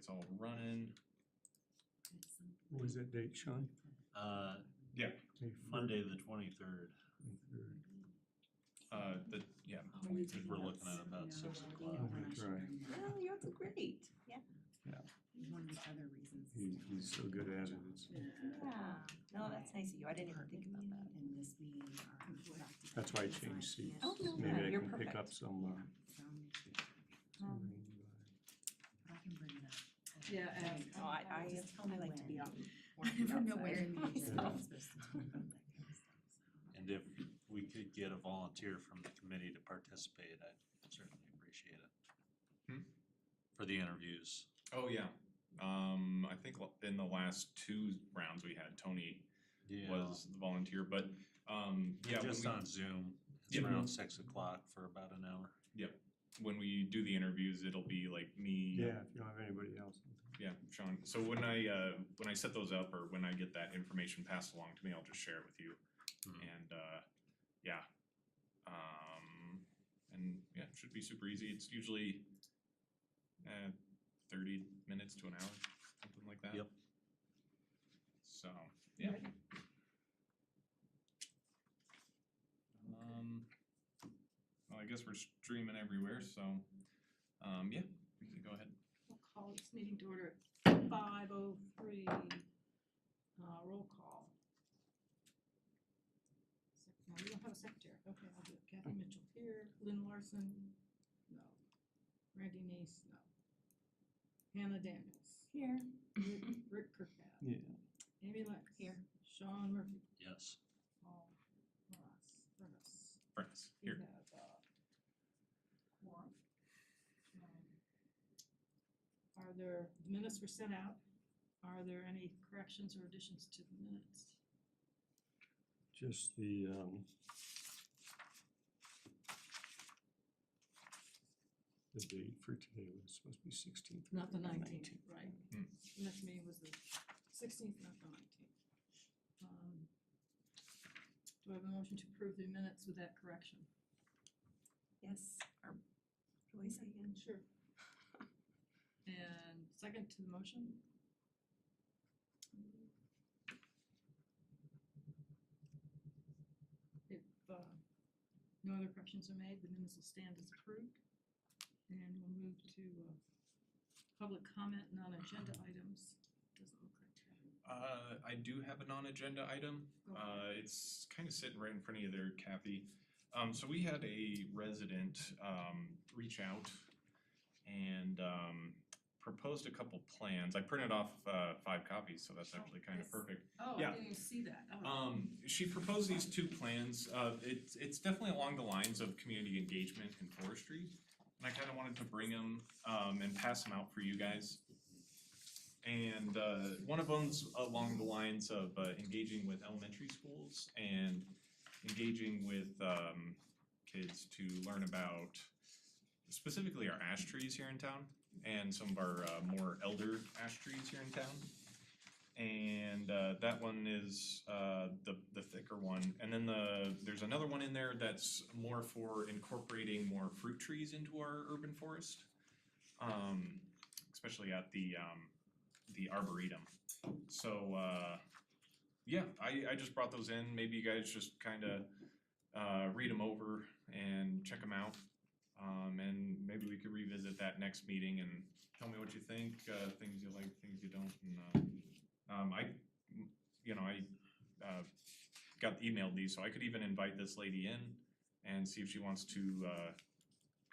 it's all running. What was that date, Sean? Yeah. May Monday, the 23rd. 23rd. Yeah, I think we're looking at about 6 o'clock. Oh, that's right. Well, you're great, yeah. One of the other reasons. He's so good at it, it's, Yeah, no, that's nice of you, I didn't even think about that. And this meeting are productive. that's why I changed seats. Oh, no, Maybe yeah, I you're can pick up perfect. some, So I'll make sure. I can bring it up. Yeah, and No, I like to be out. I never know where outside in the meeting myself. I'm supposed to talk about that kind of stuff, so. And if we could get a volunteer from the committee to participate, I'd certainly appreciate it. Hmm? For the interviews. oh yeah. I think in the last 2 rounds we had, Tony was the volunteer, but yeah, Just when on Zoom, it's Yeah. around 6 o'clock for about an hour. when we do the interviews, it'll be like me, yeah, if you don't have anybody else. yeah, Sean. So when I set those up or when I get that information passed along to me, I'll just share it with you. Mhm. And yeah. And yeah, it should be super easy. It's usually 30 minutes to an hour, something like that. Yep. So, yeah. Well, I guess we're streaming everywhere, so yeah, we can go ahead. we'll call this meeting to order at 5:03. Roll call. No, we don't have a secretary. Okay, I'll do it. Kathy Mitchell here. Lynn Larson, no. Randy Neese, no. Hannah Daniels. Here. Rick Kirkpatrick. Yeah. Amy Lenz. Here. Sean Murphy. Yes. Paul Furnace. Friends, We here. have quorum. Are there, the minutes were sent out. Are there any corrections or additions to the minutes? Just the, the date for today was supposed to be 16th. Not the 19th, right. Hmm. The next meeting was the 16th, not the 19th. Do I have a motion to approve the minutes with that correction? Yes, or what do I say again? Sure. And second to the motion? If no other corrections are made, the minutes will stand as approved. And we'll move to public comment, non-agenda items. Doesn't look like that. I do have a non-agenda item. Go for It's kind of sitting right in front of you there, Kathy. So we had a resident reach out and proposed a couple plans. I printed off 5 copies, so that's actually kind of yes. perfect. Oh, Yeah. I didn't even see that. Oh. She proposed these 2 plans. It's definitely along the lines of community engagement and forestry. And I kind of wanted to bring them and pass them out for you guys. And one of them's along the lines of engaging with elementary schools and engaging with kids to learn about specifically our ash trees here in town and some of our more elder ash trees here in town. And that one is the thicker one. And then there's another one in there that's more for incorporating more fruit trees into our urban forest, especially at the arboretum. So yeah, I just brought those in. Maybe you guys just kind of read them over and check them out. And maybe we could revisit that next meeting and tell me what you think, things you like, things you don't. And I got emailed these, so I could even invite this lady in and see if she wants to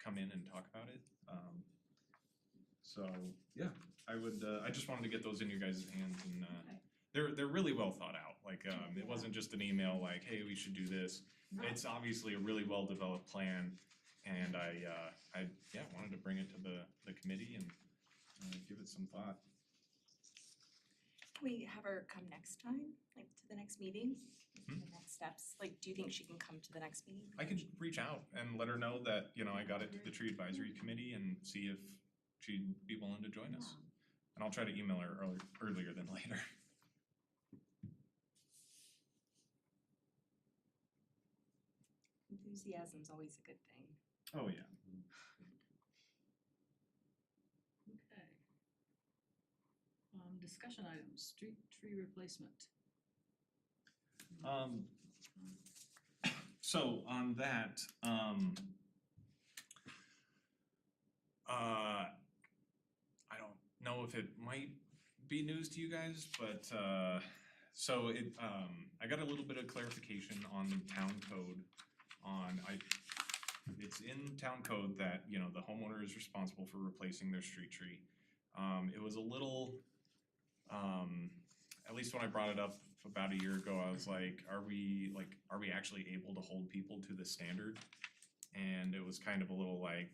come in and talk about it. So yeah, I just wanted to get those in your guys' hands, and Okay. they're really well thought out. Like it wasn't just an email like, hey, we should do this. No. It's obviously a really well developed plan, and I wanted to bring it to the committee and give it some thought. Can we have her come next time, like to the next meeting? Hmm? The next steps, like, do you think she can come to the next meeting? I could reach out and let her know that, I got it to the tree advisory committee and see if she'd be willing to join us. And I'll try to email her earlier than later. Enthusiasm's always a good thing. Oh, yeah. Okay. discussion items, street tree replacement. So on that, I don't know if it might be news to you guys, but so I got a little bit of clarification on the town code it's in town code that, you know, the homeowner is responsible for replacing their street tree. It was a little, at least when I brought it up about a year ago, I was like, are we actually able to hold people to the standard? And it was kind of a little like,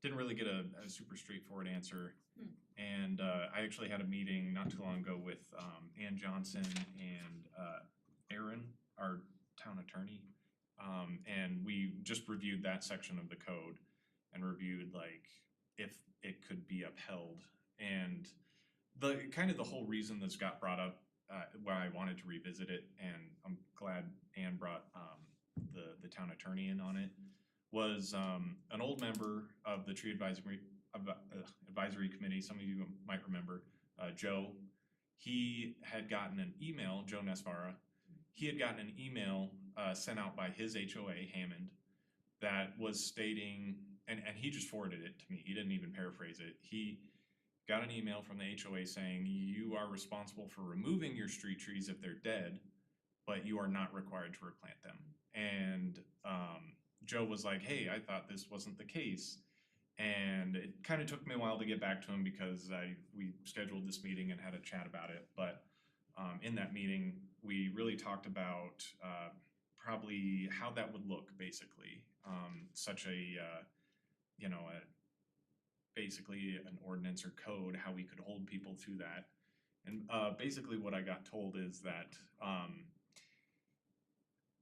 didn't really get a super straightforward answer. And I actually had a meeting not too long ago with Ann Johnson and Aaron, our town attorney. And we just reviewed that section of the code and reviewed like if it could be upheld. And the whole reason this got brought up, why I wanted to revisit it, and I'm glad Ann brought the town attorney in on it, was an old member of the tree advisory committee, some of you might remember, Joe. He had gotten an email, Joe Nesvara, he had gotten an email sent out by his HOA, Hammond, that was stating, and he just forwarded it to me, he didn't even paraphrase it. He got an email from the HOA saying, you are responsible for removing your street trees if they're dead, but you are not required to replant them. And Joe was like, hey, I thought this wasn't the case. And it kind of took me a while to get back to him because we scheduled this meeting and had a chat about it. But in that meeting, we really talked about probably how that would look, basically. Such a, basically an ordinance or code, how we could hold people to that. And basically what I got told is that,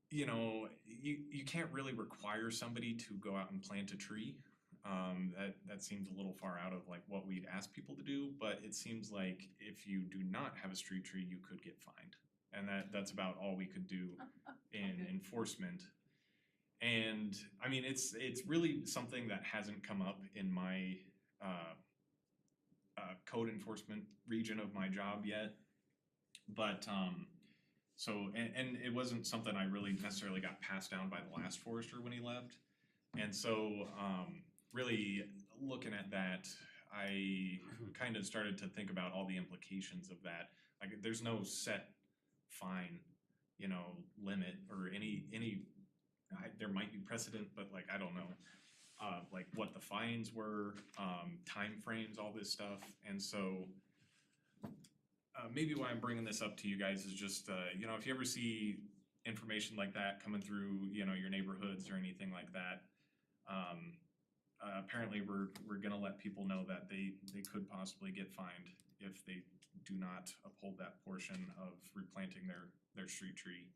you can't really require somebody to go out and plant a tree. That seems a little far out of like what we'd ask people to do, but it seems like if you do not have a street tree, you could get fined. And that's about all we could do in Okay. enforcement. And I mean, it's really something that hasn't come up in my code enforcement region of my job yet. But so it wasn't something I really necessarily got passed down by the last forester when he left. And so really looking at that, I kind of started to think about all the implications of that. Like there's no set fine, limit or any there might be precedent, but like I don't know like what the fines were, time frames, all this stuff. And so maybe why I'm bringing this up to you guys is just if you ever see information like that coming through your neighborhoods or anything like that, apparently we're gonna let people know that they could possibly get fined if they do not uphold that portion of replanting their street tree.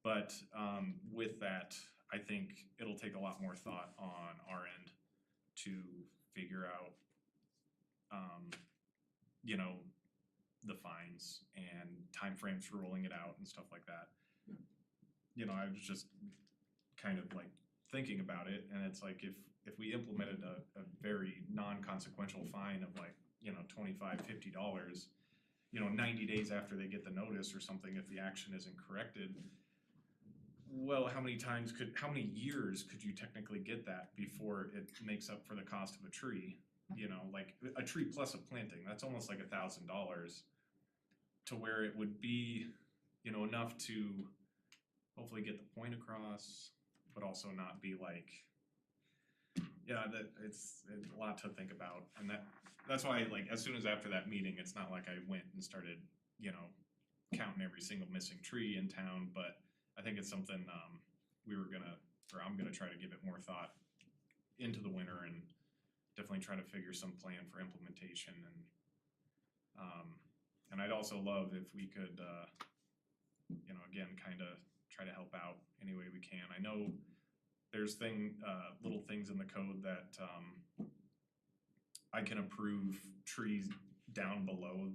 But with that, I think it'll take a lot more thought on our end to figure out the fines and timeframes for rolling it out and stuff like that. I was just kind of like thinking about it, and it's like if we implemented a very non-consequential fine of like $25-50, 90 days after they get the notice or something, if the action isn't corrected, well, how many years could you technically get that before it makes up for the cost of a tree? Like a tree plus a planting, that's almost like $1,000, to where it would be enough to hopefully get the point across, but also not be like, that it's a lot to think about. And that's why, like, as soon as after that meeting, it's not like I went and started counting every single missing tree in town, but I think it's something I'm gonna try to give it more thought into the winter and definitely try to figure some plan for implementation. And I'd also love if we could again kind of try to help out any way we can. I know there's little things in the code that I can approve trees down below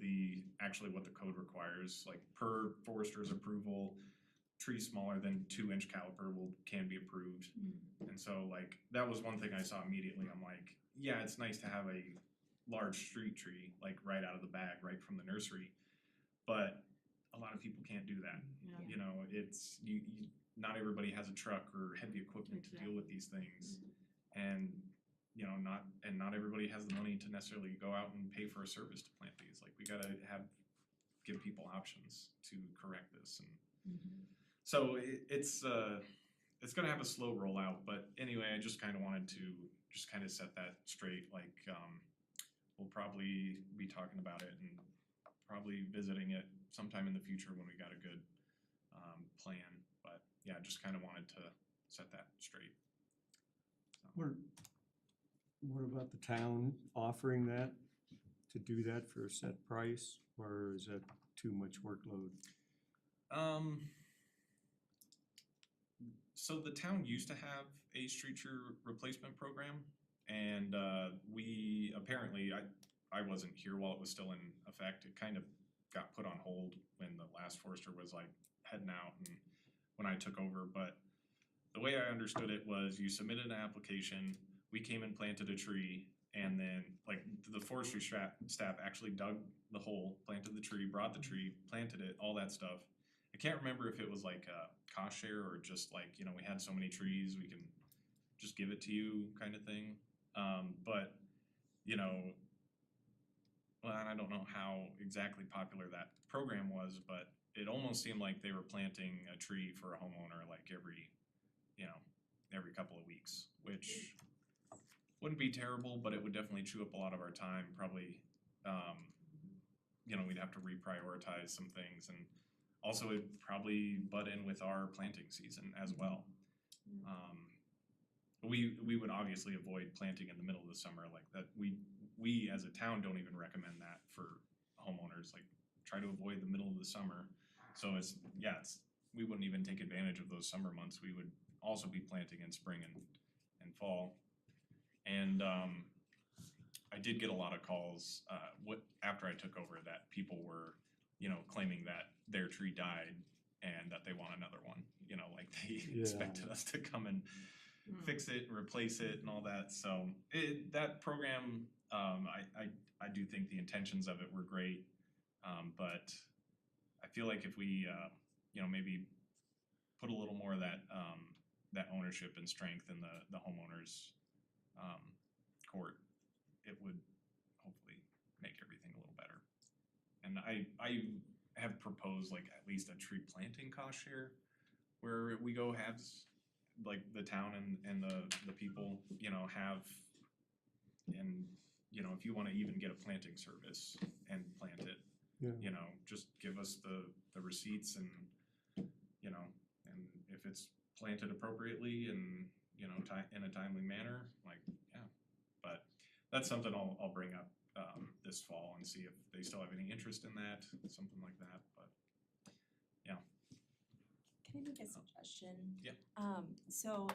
actually what the code requires, like per forester's approval, trees smaller than 2-inch caliper can be approved. And so like that was one thing I saw immediately. I'm like, yeah, it's nice to have large street tree, like right out of the bag, right from the nursery. But a lot of people can't do that. Yeah. You know, it's, not everybody has a truck or heavy equipment to deal with these things. And, you know, not everybody has the money to necessarily go out and pay for a service to plant these. Like, we gotta give people options to correct this. And so it's gonna have a slow rollout, but anyway, I just kinda wanted to just kinda set that straight, like, we'll probably be talking about it and probably visiting it sometime in the future when we got a good plan, but yeah, just kinda wanted to set that straight. What about the town offering that, to do that for a set price, or is that too much workload? So the town used to have a street tree replacement program, and we apparently, I wasn't here while it was still in effect. It kind of got put on hold when the last forester was like heading out and when I took over, but the way I understood it was you submitted an application, we came and planted a tree, and then like the forestry staff actually dug the hole, planted the tree, brought the tree, planted it, all that stuff. I can't remember if it was like a cost share or just like, you know, we had so many trees, we can just give it to you kind of thing. But, you know, well, and I don't know how exactly popular that program was, but it almost seemed like they were planting a tree for a homeowner like every couple of weeks, which wouldn't be terrible, but it would definitely chew up a lot of our time, probably. You know, we'd have to reprioritize some things, and also it'd probably butt in with our planting season as well. We would obviously avoid planting in the middle of the summer like that. We as a town don't even recommend that for homeowners, like try to avoid the middle of the summer. So we wouldn't even take advantage of those summer months. We would also be planting in spring and fall. And I did get a lot of calls after I took over that people were, you know, claiming that their tree died and that they want another one. You know, like they expected us to come and fix it and replace it and all that. So that program, I do think the intentions of it were great, but I feel like if we, you know, maybe put a little more of that that ownership and strength in the homeowners court, it would hopefully make everything a little better. And I have proposed like at least a tree planting cost share where we go halves, like the town and the people, you know, have, and you know, if you wanna even get a planting service and plant it, you know, just give us the receipts and, you know, and if it's planted appropriately and, you know, in a timely manner, like, yeah. But that's something I'll bring up this fall and see if they still have any interest in that, something like that, but yeah. Can I make a suggestion? Yeah. So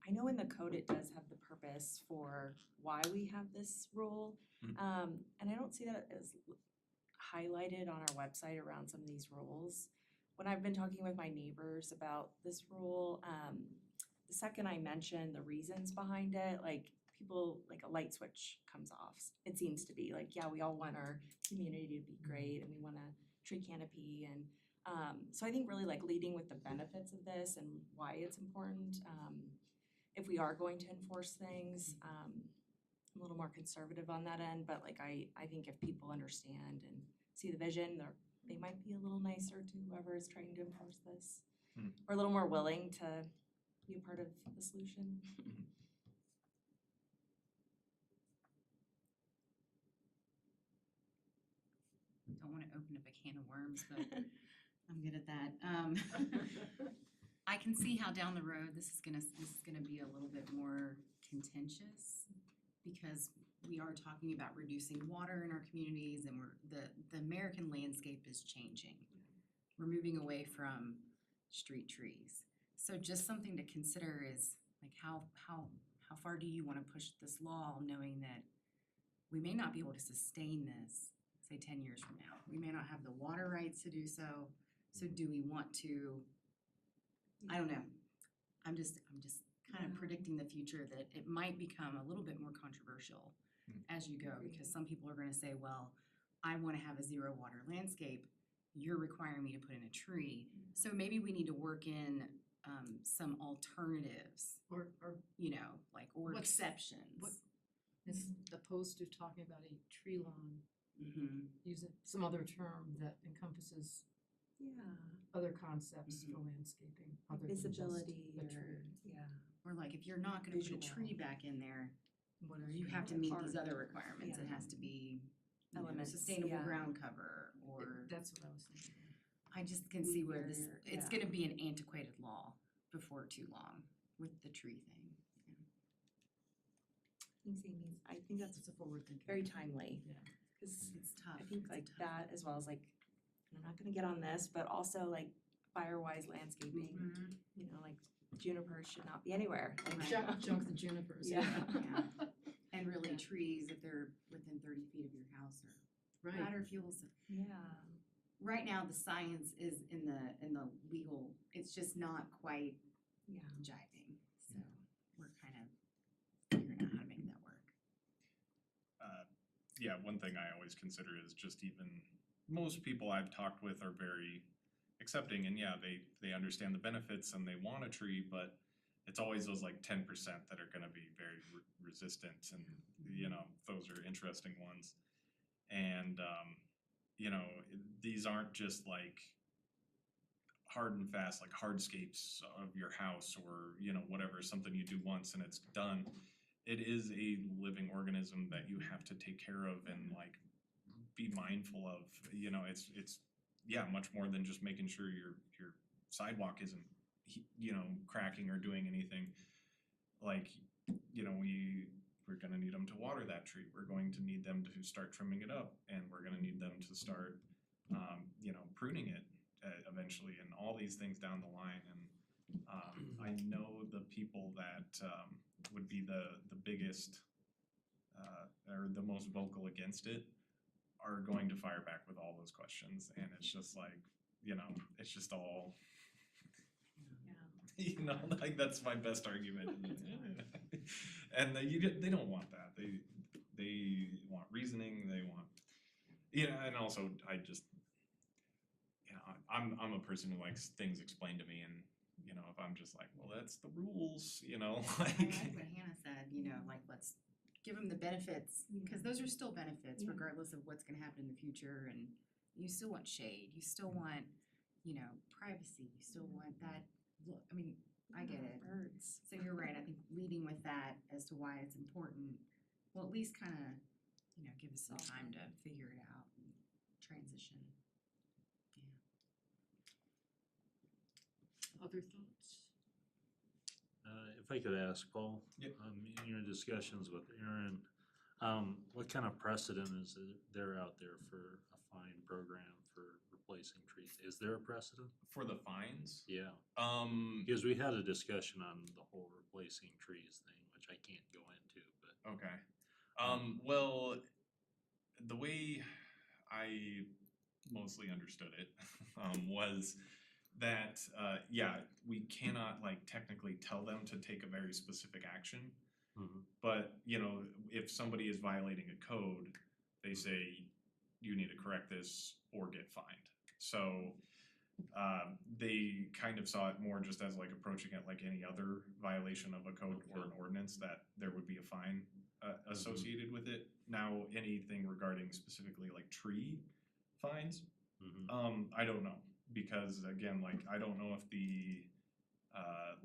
I know in the code it does have the purpose for why we have this rule. And I don't see that as highlighted on our website around some of these rules. When I've been talking with my neighbors about this rule, the second I mention the reasons behind it, like people, like a light switch comes off. It seems to be like, yeah, we all want our community to be great and we want a tree canopy. And so I think really like leading with the benefits of this and why it's important. If we are going to enforce things, I'm a little more conservative on that end, but like I think if people understand and see the vision, they might be a little nicer to whoever is trying to enforce this. Or a little more willing to be a part of the solution. Don't wanna open up a can of worms, but I'm good at that. I can see how down the road this is gonna be a little bit more contentious because we are talking about reducing water in our communities and the American landscape is changing. We're moving away from street trees. So just something to consider is like how far do you wanna push this law knowing that we may not be able to sustain this, say 10 years from now. We may not have the water rights to do so. So do we want to, I don't know. I'm just kind of predicting the future that it might become a little bit more controversial as you go, because some people are gonna say, well, I wanna have a zero water landscape, you're requiring me to put in a tree. So maybe we need to work in, some alternatives, Or you know, like, or What's- exceptions. what- as opposed to talking about a tree lawn, Mhm. using some other term that encompasses Yeah, other concepts for landscaping, other than just visibility a or, tree. yeah. Or like, if you're not gonna put a Visual. tree back in there, What are you have to meet these Art. other requirements. It Yeah. has to be, you know, Elements, sustainable yeah. ground cover, or That's what I was thinking. I just can see where this, Weeder, it's yeah. gonna be an antiquated law before too long with the tree thing. Thanks, Amy. I think that's It's a forward thinking. very timely. Yeah. Cause It's tough. I think It's a like tough that as well as like, I'm not gonna get on this, but also like Firewise landscaping, Mhm. you know, like junipers should not be anywhere. Like, Junk the junipers. Yeah. Yeah. And really, Yeah. trees, if they're within 30 feet of your house, are Right. matter fuels. Yeah. Right now, the science is in the legal, it's just not quite Yeah. jiving, so we're kind of figuring out how to make that work. Yeah, one thing I always consider is just even, most people I've talked with are very accepting, and yeah, they understand the benefits and they want a tree, but it's always those like 10% that are gonna be very resistant, and you know, those are interesting ones. And you know, these aren't just like hard and fast, like hardscapes of your house, or you know, whatever, something you do once and it's done. It is a living organism that you have to take care of and like be mindful of. You know, it's yeah, much more than just making sure your sidewalk isn't you know, cracking or doing anything. Like, you know, we're gonna need them to water that tree. We're going to need them to start trimming it up, and we're gonna need them to start you know, pruning it eventually, and all these things down the line. And I know the people that would be the biggest or the most vocal against it are going to fire back with all those questions, and it's just like, you know, it's just all Yeah. you know, like that's my best argument. And they don't want that. They want reasoning. They want, you know, and also I just, you know, I'm a person who likes things explained to me, and you know, if I'm just like, well, that's the rules, you know, I like. like what Hannah said, you know, like, let's give them the benefits, because those are still benefits Yeah. regardless of what's gonna happen in the future, and you still want shade, you still want, you know, privacy, you still want that look, I mean, I get it. Birds. So you're right, I think leading with that as to why it's important, will at least kinda, you know, give us some time to figure it out and transition. Other thoughts? If I could ask Paul. Yep. In your discussions with Aaron, what kind of precedent is there out there for a fine program for replacing trees? Is there a precedent? For the fines, Yeah, because we had a discussion on the whole replacing trees thing, which I can't go into, but. okay. Well, the way I mostly understood it was that yeah, we cannot like technically tell them to take a very specific action, but you know, if somebody is violating a code, they say you need to correct this or get fined. So they kind of saw it more just as like approaching it like any other violation of a code or an ordinance, that there would be a fine associated with it. Now, anything regarding specifically like tree fines, I don't know, because again, like I don't know if the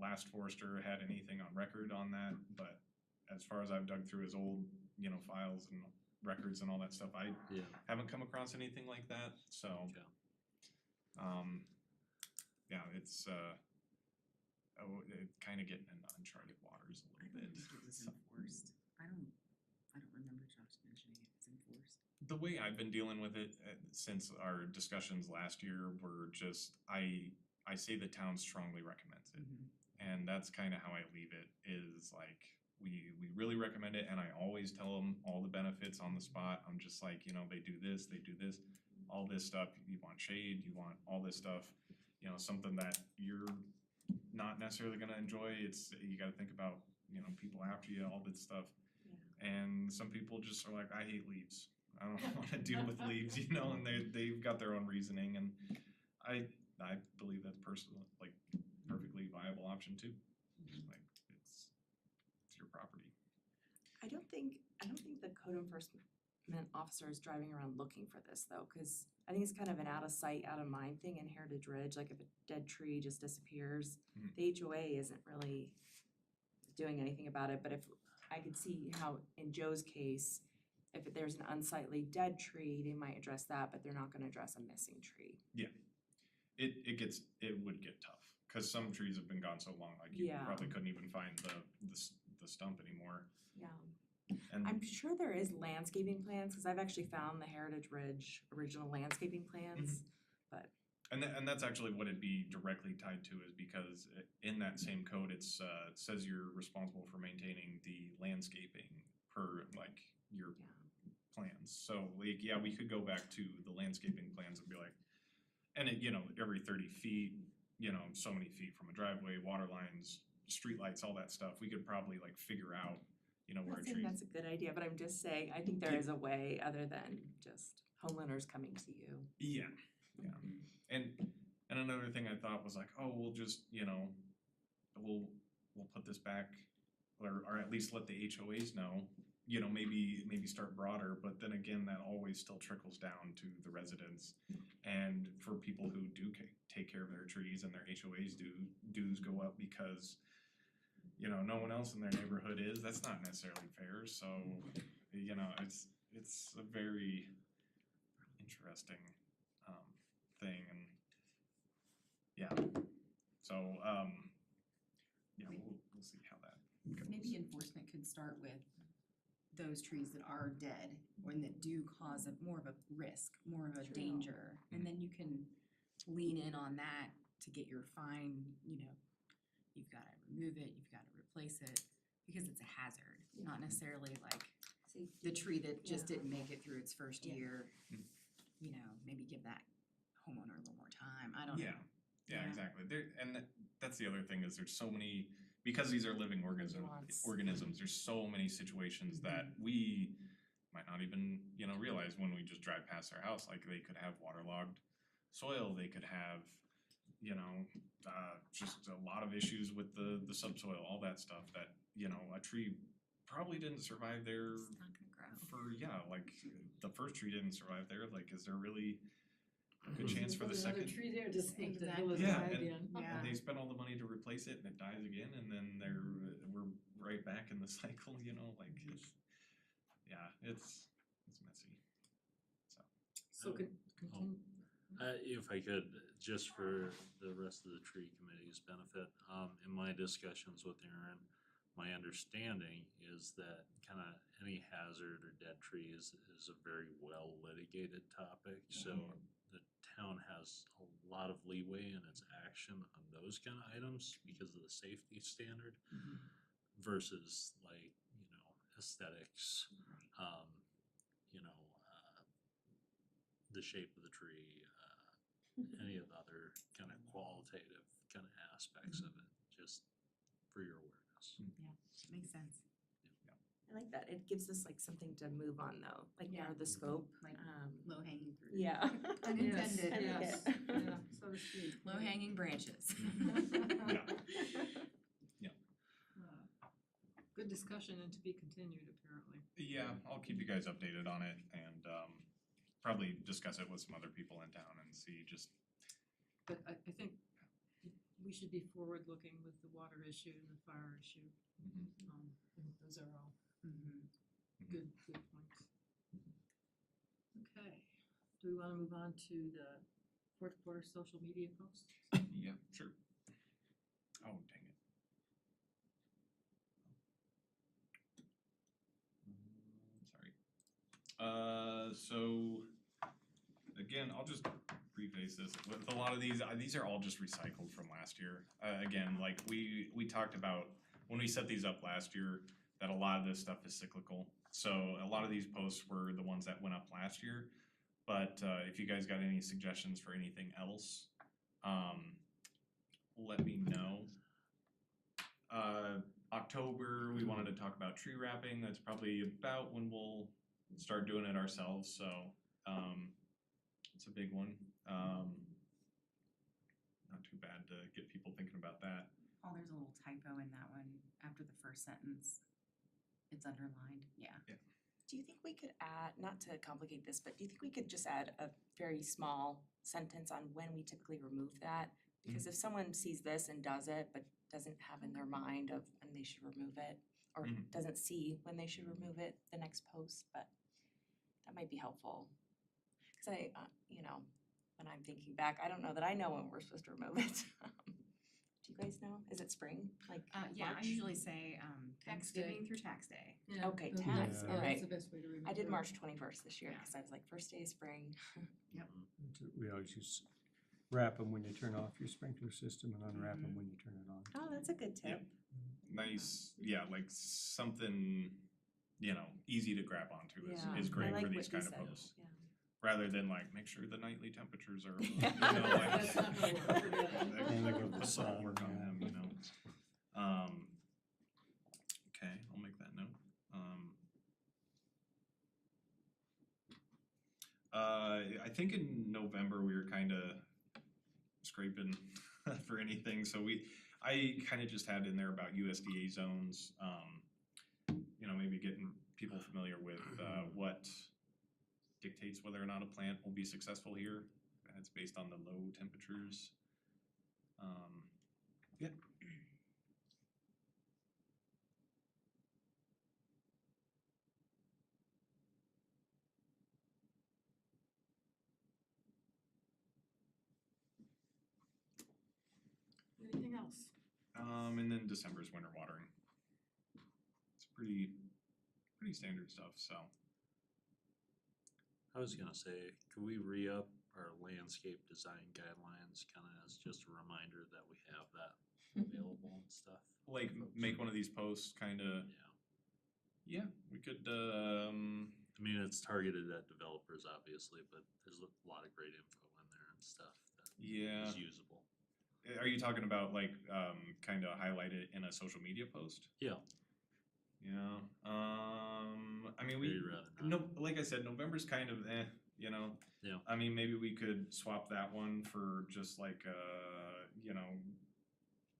last forester had anything on record on that, but as far as I've dug through his old, you know, files and records and all that stuff, I Yeah. haven't come across anything like that. So yeah, it's kind of getting into uncharted waters a I little don't bit. think it was So, enforced, I don't remember Josh mentioning it was enforced. the way I've been dealing with it since our discussions last year were just, I say the town strongly recommends it. And that's kind of how I leave it, is like, we really recommend it, and I always tell them all the benefits on the spot. I'm just like, you know, they do this, all this stuff, you want shade, you want all this stuff, you know, something that you're not necessarily gonna enjoy. It's, you gotta think about, you know, people after you, all this stuff. And some people just are like, I hate leaves. I don't wanna deal with leaves, you know, and they've got their own reasoning, and I believe that's personal, like, perfectly viable option too. Like, it's your property. I don't think the code enforcement officer is driving around looking for this though, cause I think it's kind of an out of sight, out of mind thing in Heritage Ridge, like if a dead tree just disappears, Mhm. the HOA isn't really doing anything about it, but if, I could see how in Joe's case, if there's an unsightly dead tree, they might address that, but they're not gonna address a missing tree. It would get tough, cause some trees have been gone so long, like you Yeah. probably couldn't even find the stump anymore. Yeah. And I'm sure there is landscaping plans, cause I've actually found the Heritage Ridge original landscaping plans. And that's actually what it'd be directly tied to, is because in that same code, it says you're responsible for maintaining the landscaping per like your Yeah. plans. So like, yeah, we could go back to the landscaping plans and be like, and it, you know, every 30 feet, you know, so many feet from a driveway, water lines, streetlights, all that stuff, we could probably like figure out, you know, I'm where not a saying tree. that's a good idea, but I'm just saying, I think there Yeah. is a way other than just homeowners coming to you. Yeah, yeah. And another thing I thought was like, oh, we'll just, you know, we'll put this back, or at least let the HOAs know, you know, maybe start broader, but then again, that always still trickles down to the residents. And for people who do take care of their trees and their HOAs dues go up because, you know, no one else in their neighborhood is, that's not necessarily fair, so, you know, it's a very interesting thing, and yeah, so yeah, we'll see how that goes. Maybe enforcement could start with those trees that are dead or that do cause more of a risk, more of a True. danger. And then you can lean in on that to get your fine, you know, you've gotta remove it, you've gotta replace it, because it's a hazard, not necessarily like the tree that just Yeah. didn't make it through its first Yeah. year. You know, maybe give that homeowner a little more time, I don't know. Yeah, Yeah. exactly. That's the other thing, is there's so many, because these are living Nuance. organisms, there's so many situations that we might not even, you know, realize when we just drive past their house. Like, they could have waterlogged soil, they could have, you know, just a lot of issues with the subsoil, all that stuff that, you know, a tree probably didn't survive there It's not gonna grow. for, yeah, like the first tree didn't survive there. Like, is there really a good chance for the Put another second? tree there, just think the hill has Yeah, died and- again. Yeah. And they spend all the money to replace it and it dies again, and then we're right back in the cycle, you know, like, yeah, it's messy, so. So continue. If I could, just for the rest of the tree committee's benefit, in my discussions with Aaron, my understanding is that kind of any hazard or dead trees is a very well litigated topic. So the town has a lot of leeway in its action on those kind of items because of the safety standard versus like, you know, aesthetics, you know, the shape of the tree, any of the other kind of qualitative kind of aspects of it, just for your awareness. Makes sense. I like that, it gives us like something to move on though, like Yeah. narrow the scope. Like low hanging fruit. Yeah. Unintended. I like Yes, it. yeah, so to speak. Low hanging branches. Good discussion and to be continued apparently. Yeah, I'll keep you guys updated on it, and probably discuss it with some other people in town and see just, But I think we should be forward-looking with the water issue and the fire issue. I think those are all good points. Okay, do we wanna move on to the fourth quarter social media posts? yeah, sure. Oh, dang it. Sorry. So, again, I'll just preface this with a lot of these are all just recycled from last year. Again, like we talked about when we set these up last year, that a lot of this stuff is cyclical. So a lot of these posts were the ones that went up last year. But if you guys got any suggestions for anything else, let me know. October, we wanted to talk about tree wrapping. That's probably about when we'll start doing it ourselves, so, it's a big one. Not too bad to get people thinking about that. Oh, there's a little typo in that one after the first sentence. It's underlined, yeah. Do you think we could add, not to complicate this, but do you think we could just add a very small sentence on when we typically remove that? Because if someone sees this and does it, but doesn't have in their mind of when they should remove it, or Mhm. doesn't see when they should remove it, the next post, but that might be helpful. Cause you know, when I'm thinking back, I don't know that I know when we're supposed to remove it. Do you guys know? Is it spring? Like Yeah, I March? usually say, Tax day. Thanksgiving through tax day. Yeah, Okay, that's- tax, yeah, alright. That's the best way to remember. I did it. March 21st this year, Yeah. cause I was like, first day of spring. We always use wrap them when you turn off your sprinkler system and unwrap them when you turn it on. Oh, that's a good Yeah. tip. Nice, yeah, like something, easy to grab onto Yeah, is I great like for these what you kind of said. posts. Yeah. Rather than like, make sure the nightly temperatures are, That's not gonna work, forget it. And look at the put some sun, work on yeah. them, Okay, I'll make that note. I think in November, we were kinda scraping for anything, so I kinda just had in there about USDA zones, maybe getting people familiar with, what dictates whether or not a plant will be successful here, and it's based on the low temperatures. Yeah. Anything else? And then December's winter watering. It's pretty standard stuff, so. I was gonna say, could we re-up our landscape design guidelines, kinda as just a reminder that we have that available and stuff? Like, make one of these posts kinda, Yeah, we could, I mean, it's targeted at developers, obviously, but there's a lot of great info in there and stuff that yeah. is usable. Are you talking about like, kinda highlight it in a social media post? Yeah. Yeah, I mean, Or we, you'd rather not? no, like I said, November's kind of Yeah. I mean, maybe we could swap that one for just like,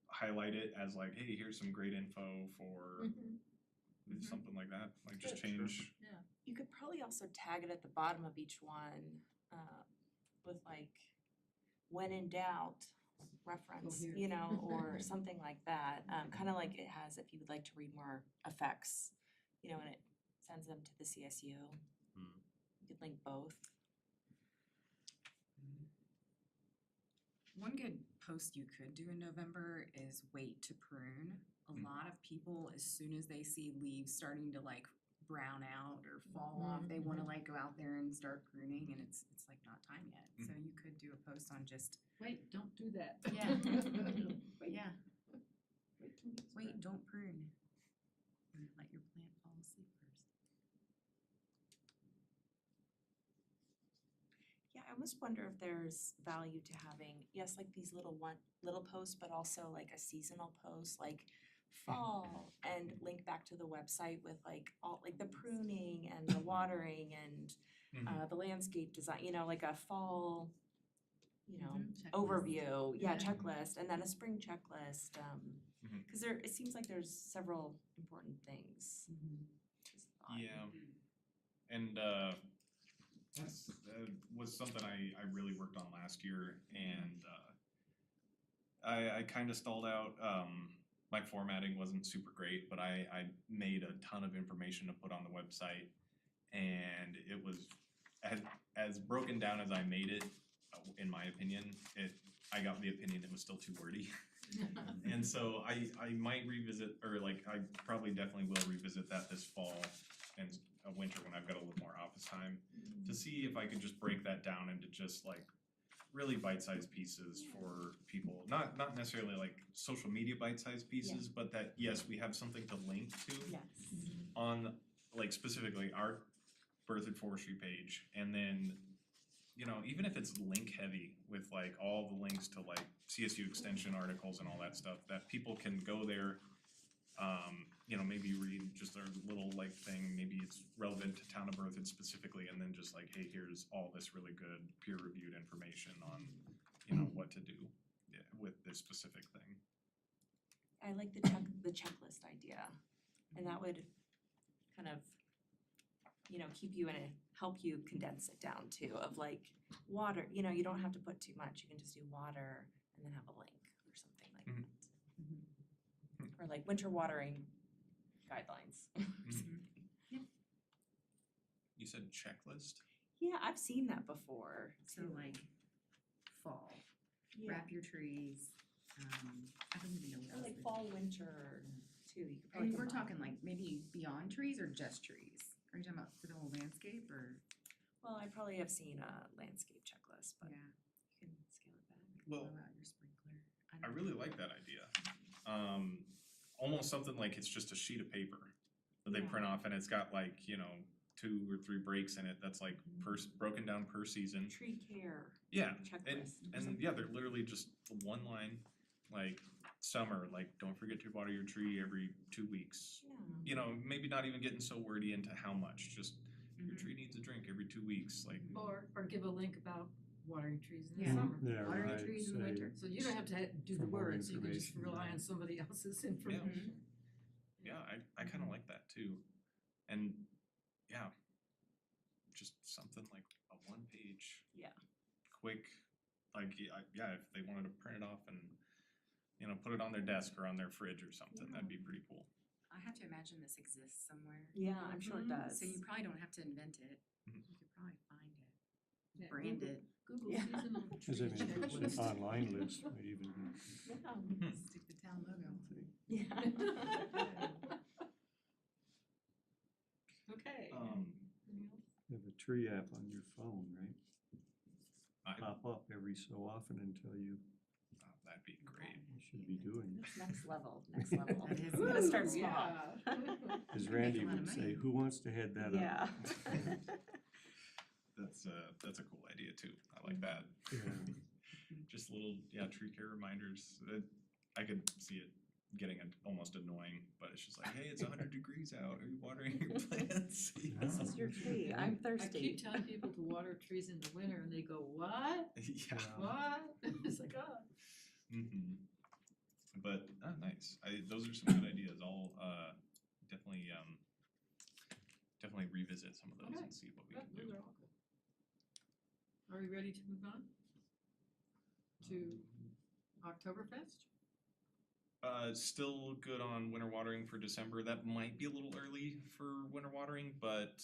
highlight it as like, hey, here's some great info for something like that, like just Good, sure. change. You could probably also tag it at the bottom of each one, with like, when in doubt, reference, here. or something like that. Kind of like it has, if you would like to read more effects, and it sends them to the CSU. Hmm. You could link both. One good post you could do in November is wait to prune. A lot of people, as soon as they see leaves starting to like brown out or fall off, they wanna like go out there and start pruning, and it's like not time yet. So you could do a post on just, Wait, don't do that. Yeah. Wait. yeah, Wait till it's wait, done. don't prune. And let your plant fall asleep first. Yeah, I almost wonder if there's value to having, yes, like these little posts, but also like a seasonal post, like fall, and link back to the website with like all, like the pruning and the watering and the landscape design, like a fall, Checklist. overview, Yeah. checklist, and then a spring checklist, Mhm. cause it seems like there's several important things. Just thought. Yeah, and that's was something I really worked on last year, and I kind of stalled out. My formatting wasn't super great, but I made a ton of information to put on the website, and it was as broken down as I made it. In my opinion, I got the opinion it was still too wordy. And so I might revisit, or like I probably definitely will revisit that this fall and winter when I've got a little more office time, to see if I could just break that down into just like really bite-sized pieces for people. Not necessarily like social media bite-sized pieces, but that, yes, we have something to link to Yes. on like specifically our Berthoud Forestry page, and then even if it's link heavy with like all the links to like CSU extension articles and all that stuff, that people can go there You know, maybe read just a little like thing, maybe it's relevant to town of Berthoud specifically, and then just like, hey, here's all this really good peer-reviewed information on, you know, what to do with this specific thing. I like the checklist idea, and that would kind of, you know, keep you in a, help you condense it down too, of like water, you know, you don't have to put too much, you can just do water and then have a link or something like Mhm. that. Or like winter watering guidelines. You said checklist? Yeah, I've seen that before. So too. like fall, Yeah. wrap your trees, I don't even know what Or else. like they- fall, winter too, you could I probably. mean, we're combine. talking like maybe beyond trees or just trees? Are you talking about for the whole landscape or? Well, I probably have seen a landscape checklist, but Yeah. you can scale it back. Well, Blow out your sprinkler. I really like that idea. Almost something like it's just a sheet of paper that they Yeah. print off and it's got like, you know, 2 or 3 breaks in it that's like broken down per season. Tree care Yeah, checklist. or and something. yeah, they're literally just one line, like summer, like don't forget to water your tree every 2 weeks. Yeah. You know, maybe not even getting so wordy into how much, just your Mhm. tree needs a drink every 2 weeks, like, Or give a link about watering trees in the Yeah. summer, Yeah, watering right, trees in the say winter. So you don't have to do the for more words, you can just information, rely yeah. on somebody else's information. yeah, I kinda like that too. And yeah, just something like a 1-page. Yeah. Quick, like, yeah, if they wanted to print it off and, you know, put it on their desk or on their fridge or something, that'd be pretty cool. I have to imagine this exists somewhere. Yeah, I'm sure it Mhm. does. So you probably don't have to invent it. Mhm. You could probably find it, Yeah, brand Google- it, Google Yeah. seasonal Cause tree I mean, checklist. it's an online list might even be. Yeah. stick the town logo. Yeah. Okay. Um, Anything else? You have a tree app on your phone, right? I- Pop up every so often until you that'd be great. should be doing it. Next level, next level. That is Gotta next start level. small. Yeah. As Make Randy a lot of would say, money. who wants to head that up? Yeah. That's a cool idea too. I like that. Yeah. Just little, tree care reminders. I could see it getting almost annoying, but it's just like, hey, it's 100 degrees out. Are you watering your plants? This is your tree, I'm I thirsty. keep telling people to water trees in the winter and they go, what? Yeah. What? It's like, oh. Mm-hmm. But nice. Those are some good ideas. I'll definitely definitely revisit some of those Okay. and see what we Good, can do. those are all good. Are we ready to move on to Oktoberfest? Still good on winter watering for December. That might be a little early for winter watering, but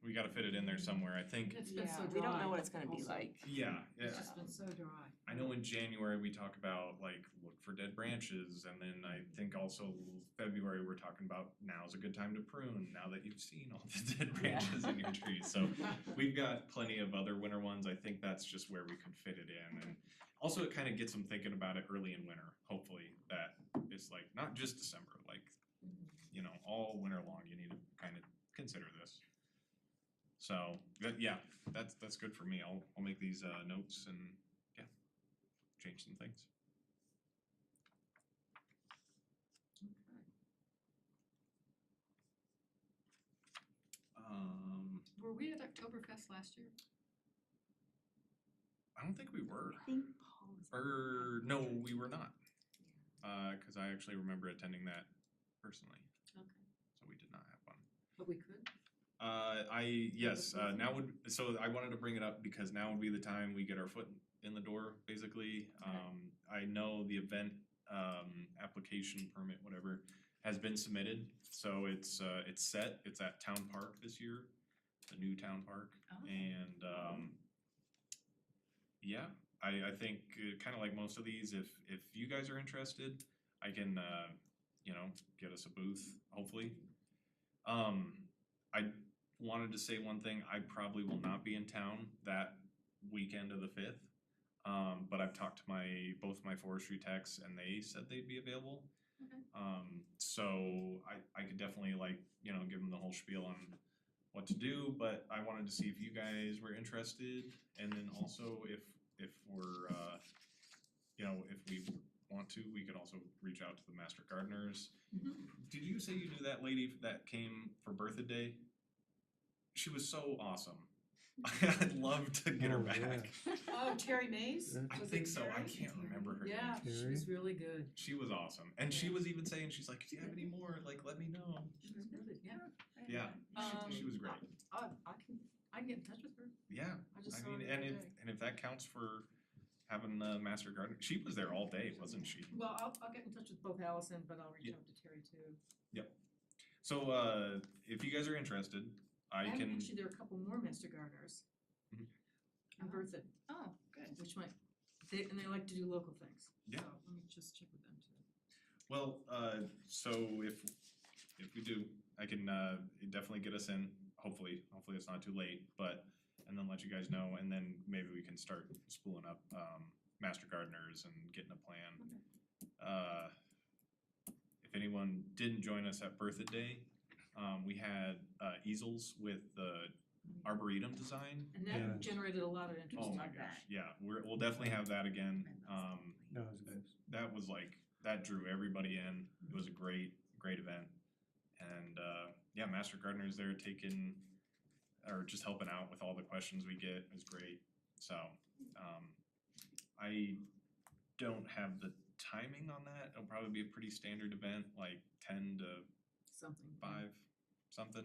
we gotta fit it in there somewhere, I think. It's been Yeah, so dry. we don't know what it's gonna be also. like. Yeah, It's just been so dry. I know in January we talk about like look for dead branches, and then I think also February we're talking about now's a good time to prune, now that you've seen all the dead branches in your trees. So we've got plenty of other winter ones. I think that's just where we could fit it in, and also it kind of gets them thinking about it early in winter. Hopefully that it's like not just December, like, you know, all winter long. You need to kind of consider this. So that's good for me. I'll make these notes and change some things. Okay. Were we at Oktoberfest last year? I don't think we were. I think Paul was. No, we were not. Cause I actually remember attending that personally, Okay. so we did not have one. But we could? Yes, now so I wanted to bring it up because now would be the time we get our foot in the door, basically. I know the event, application permit, whatever, has been submitted, so it's set, it's at Town Park this year, the new Town Park, Oh. and, yeah, I think, kinda like most of these, if you guys are interested, I can, get us a booth, hopefully. I wanted to say one thing, I probably will not be in town that weekend of the 5th. But I've talked to both my forestry techs and they said they'd be available. Okay. So I could definitely give them the whole spiel on what to do, but I wanted to see if you guys were interested, and then also if we're, if we want to, we could also reach out to the master gardeners. Mhm. Did you say you knew that lady that came for Bertha Day? She was so awesome. I'd love to get her Oh, yeah. back. Oh, Terry Mays? Yeah. I Was it think so, I Terry? can't remember her name. Yeah, she Terry? was really good. She was awesome, and she Yeah. was even saying, she's like, if you have any more, like, let me know. She was really, yeah. Yeah, Um, she was great. I can get in touch with her. Yeah, I just I saw her mean, the and other if, day. and if that counts for having the master gardener, she was there all day, wasn't she? Well, I'll get in touch with both Allison, but I'll reach Yeah. out to Terry too. So, if you guys are interested, I And can, actually, there are a couple more Master Gardeners. Mhm. In Berthoud, Oh, good. which might, and they like to do local things. Yeah. So let me just check with them too. well, so if we do, I can, definitely get us in, hopefully it's not too late, but, and then let you guys know, and then maybe we can start spooling up, master gardeners and getting a plan. If anyone didn't join us at Bertha Day, we had, easels with the arboretum design. And Yeah. that generated a lot of interest. Oh my love gosh, that. yeah, we'll definitely have that again. That was nice. That was like, that drew everybody in. It was a great event. And, yeah, Master Gardener's there taking, or just helping out with all the questions we get. It was great. So, I don't have the timing on that. It'll probably be a pretty standard event, like 10 to Something. 5, something.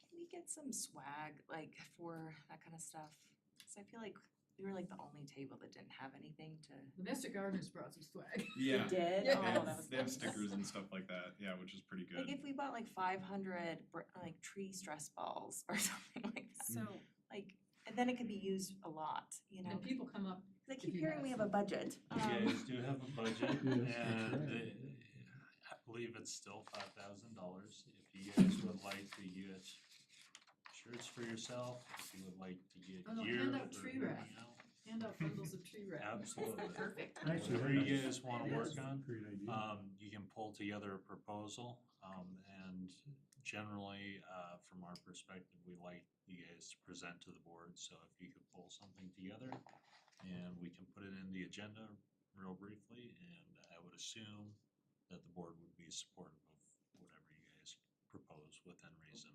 Can we get some swag, like, for that kind of stuff? Cause I feel like we were like the only table that didn't have anything to. The Master Gardeners brought some swag. Yeah. Did? Yeah. Oh, They that have, was they have nice. stickers and stuff like that, yeah, which is pretty good. Like if we bought like 500 like tree stress balls or something like that, So, like, and then it could be used a lot, you know? And people come up, 'Cause I if keep you hearing have we have some. a budget. You guys do have a budget, Yes, that's and right. I believe it's still $5,000. If you guys would like to get shirts for yourself, if you would like to get Oh, no, gear hand out for tree hanging wrap. out, hand out bundles of tree wrap. absolutely. perfect. Actually, Whatever you that's- guys wanna It work is. on, Great idea. you can pull together a proposal, and generally, from our perspective, we like you guys to present to the board, so if you could pull something together, and we can put it in the agenda real briefly, and I would assume that the board would be supportive of whatever you guys propose within reason.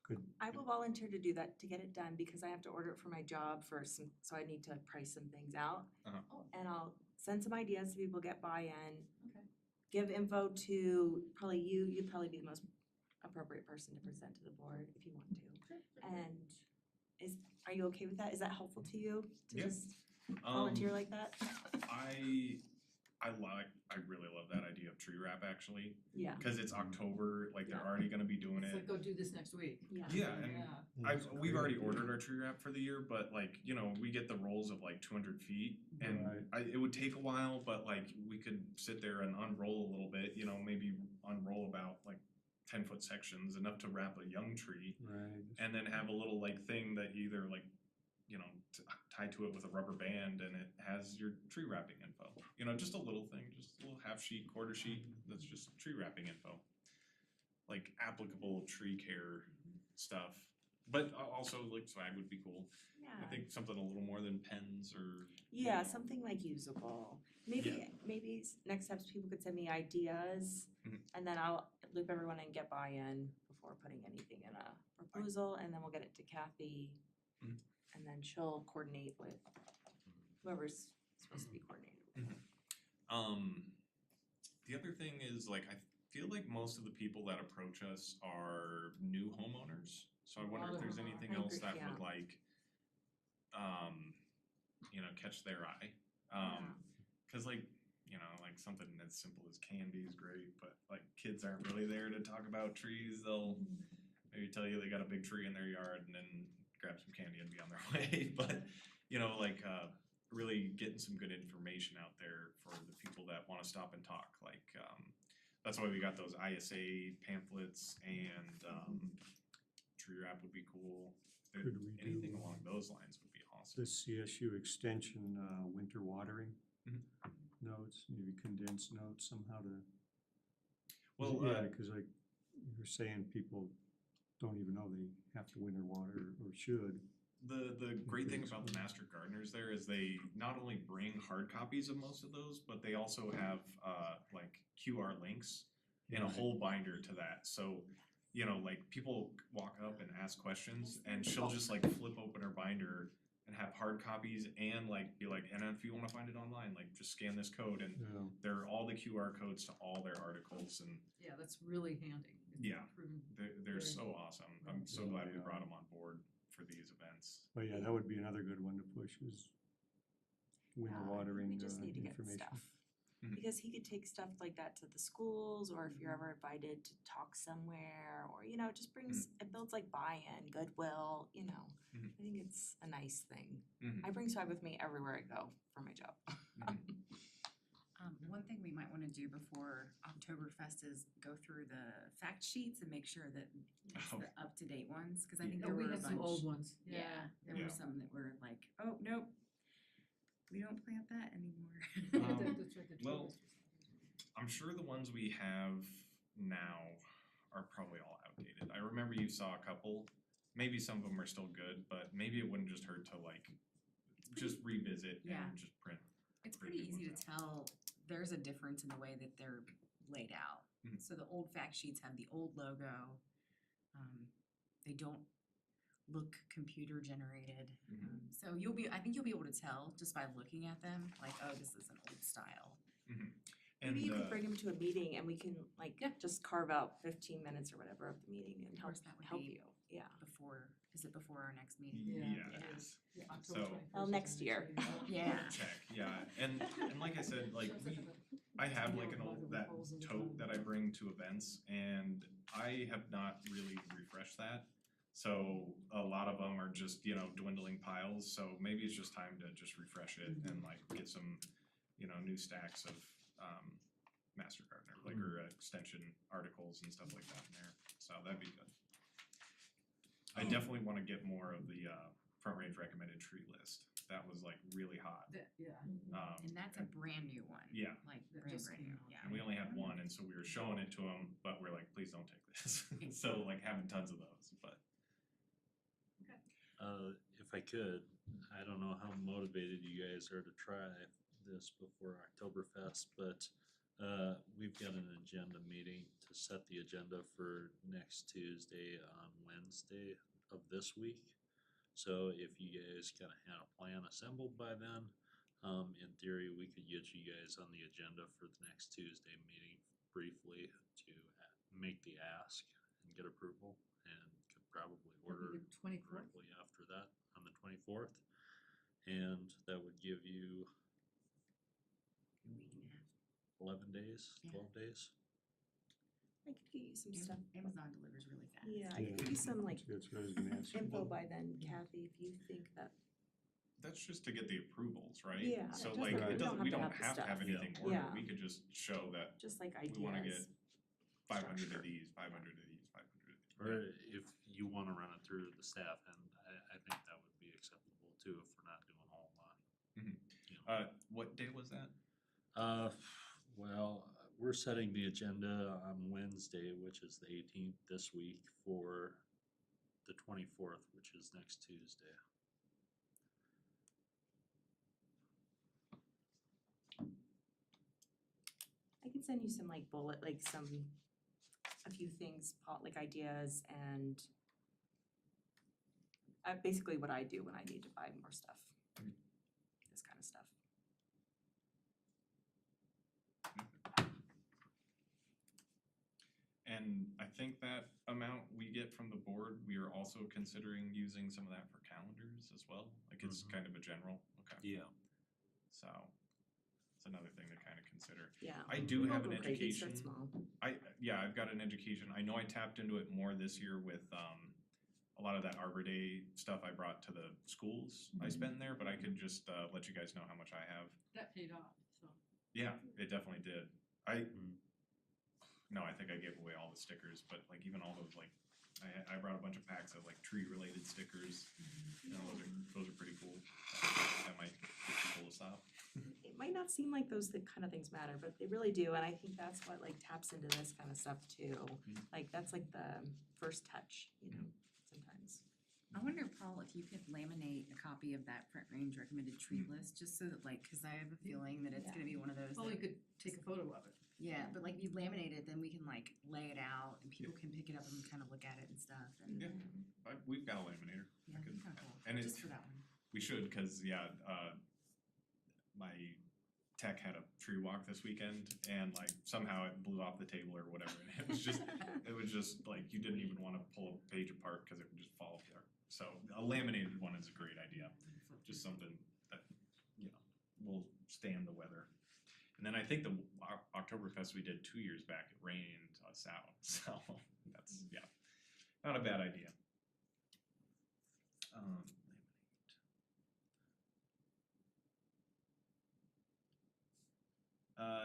Good. I will volunteer to do that, to get it done, because I have to order it for my job for some, so I need to price some things out. Uh-huh. And I'll send some ideas so people get buy-in. Okay. Give info to probably you'd probably be the most appropriate person to present to the board if you want to. And are you okay with that? Is that helpful to you to Yeah. just volunteer Um, like that? I really love that idea of tree wrap actually, Yeah, cause it's October, like they're Yeah. already gonna be doing It's like, it. go do this next week. yeah. Yeah, and Yeah. That's a we've great already idea. ordered our tree wrap for the year, but like, you know, we get the rolls of like 200 feet and Right. it would take a while, but like we could sit there and unroll a little bit, you know, maybe unroll about like 10-foot sections, enough to wrap a young tree. Right. And then have a little like thing that you either like, you know, tie to it with a rubber band and it has your tree wrapping info. You know, just a little thing, just a little half sheet, quarter sheet, that's just tree wrapping info. Like applicable tree care stuff, but also like swag would be cool. I Yeah. think something a little more than pens or. Yeah, something like usable. Maybe, Yeah. maybe next steps, people could send me ideas, Mhm. and then I'll loop everyone and get buy-in before putting anything in a proposal, and then we'll get it to Kathy. Mhm. And then she'll coordinate with whoever's supposed to be coordinated with. The other thing is like, I feel like most of the people that approach us are new homeowners. So I wonder if there's anything I else agree, that yeah. would like, you know, catch their eye. Cause like, you know, like something as simple as candy is great, but like kids aren't really there to talk about trees. They'll maybe tell you they got a big tree in their yard and then grab some candy and be on their way. But, you know, like, really getting some good information out there for the people that wanna stop and talk, like, that's why we got those ISA pamphlets and, tree wrap would be cool. If Could we anything do, along those lines would be awesome. The CSU extension, winter watering Mhm. notes, maybe condensed notes somehow to. Well, Yeah, cause like you're saying, people don't even know they have to winter water or should. the great thing about the Master Gardeners there is they not only bring hard copies of most of those, but they also have like QR links and a Right. whole binder to that. So, you know, like people walk up and ask questions and she'll just like flip open her binder and have hard copies and like be like, and if you wanna find it online, like just scan this code and Yeah. there are all the QR codes to all their articles and Yeah, that's really handy. It's Yeah. proven they're so awesome. I'm so Yeah, glad we they brought are. them on board for these events. But yeah, that would be another good one to push is winter Yeah, I think watering we just need to get information. stuff. Mhm. Because he could take stuff like that to the schools, or if you're ever invited to talk somewhere, or, you know, it just brings, it builds like buy-in, goodwill, you know. Mhm. I think it's a nice thing. Mhm. I bring swag with me everywhere I go for my job. One thing we might wanna do before Oktoberfest is go through the fact sheets and make sure that it's Oh. the up-to-date ones, cause I think Oh, there we were a had some bunch. old ones. Yeah, there Yeah. were some that were like, oh, nope, we don't plant that anymore. That's right, the well, tourists. I'm sure the ones we have now are probably all outdated. I remember you saw a couple. Maybe some of them are still good, but maybe it wouldn't just hurt to like just revisit Yeah. and just print. It's Pretty pretty good easy ones to tell, there's a difference in the way that they're laid out. Mhm. So the old fact sheets have the old logo. They don't look computer generated. Mhm. So I think you'll be able to tell just by looking at them, like, oh, this is an old style. And Maybe you could bring him to a meeting and we can like Yeah. just carve out 15 minutes or whatever of the meeting and Of help course, that would help be you. Yeah. is it before our next meeting? yeah, Yeah. it is. Yeah, October So- 21st Well, is next our year. meeting. Yeah. Check, yeah. And like I said, like I have like an old that tote that I bring to events and I have not really refreshed that. So a lot of them are just, you know, dwindling piles, so maybe it's just time to just refresh it and like get some, you know, new stacks of Master Gardener, like or extension articles and stuff like that in there, so that'd be good. I definitely wanna get more of the Front Range recommended tree list, that was like really hot. Yeah. And that's a brand new one. Yeah. Like That brand just new, came out. yeah. And we only had one, and so we were showing it to them, but we're like, please don't take this. So like having tons of those, but If I could, I don't know how motivated you guys are to try this before Oktoberfest, but we've got an agenda meeting to set the agenda for next Tuesday on Wednesday of this week. So if you guys kind of had a plan assembled by then, in theory, we could get you guys on the agenda for the next Tuesday meeting briefly to make the ask and get approval, and could probably order 24th. directly after that on the 24th. And that would give you A week and a half. 11 days, Yeah. 12 days. I could get you some stuff. Amazon delivers really fast. Yeah, I could give you some like That's what I was gonna ask. info by then, Kathy, if you think that. that's just to get the approvals, right? Yeah, So just like, like- it doesn't, we don't have to the have stuff. anything Yeah. ordered, Yeah. we could just show that Just like we wanna get ideas. 500 Structure. of these, 500 of these, 500 of these. Or if you wanna run it through the staff, and I think that would be acceptable too, if we're not doing a whole lot. What day was that? Well, we're setting the agenda on Wednesday, which is the 18th this week, for the 24th, which is next Tuesday. I can send you some like bullet, like a few things, like ideas and basically what I do when I need to buy more stuff. Mhm. This kind of stuff. And I think that amount we get from the board, we are also considering using some of that for calendars as well, like it's Mhm. kind of a general, okay, Yeah. so. It's another thing to kind of consider. Yeah. I do We have won't an go crazy, start education. small. Yeah, I've got an education, I know I tapped into it more this year with a lot of that Arbor Day stuff I brought to the schools I spend there, but I could just let you guys know how much I have. That paid off, so. Yeah, it definitely did. Mm. No, I think I gave away all the stickers, but like even all those like, I brought a bunch of packs of like tree related stickers. You know, those are pretty cool. That might get people to stop. It might not seem like those kind of things matter, but they really do, and I think that's what like taps into this kind of stuff too. Mhm. Like that's like the first touch, you know, sometimes. I wonder, Paul, if you could laminate a copy of that Front Range recommended tree list, just so that like, cause I have a feeling that it's gonna be one of those. Well, you that- could take a photo of it. Yeah, but like if you laminate it, then we can like lay it out and people can pick it up and kind of look at it and stuff and. Yeah. We've got a laminator. Yeah, I could- kinda cool, and just it's- for that one. We should, cause yeah, my tech had a tree walk this weekend and like somehow it blew off the table or whatever. And it was just like, you didn't even wanna pull a page apart cause it would just fall apart. So a laminated one is a great idea, just something that, you know, will stand the weather. And then I think the Oktoberfest we did 2 years back, it rained us out, so that's, yeah, not a bad idea.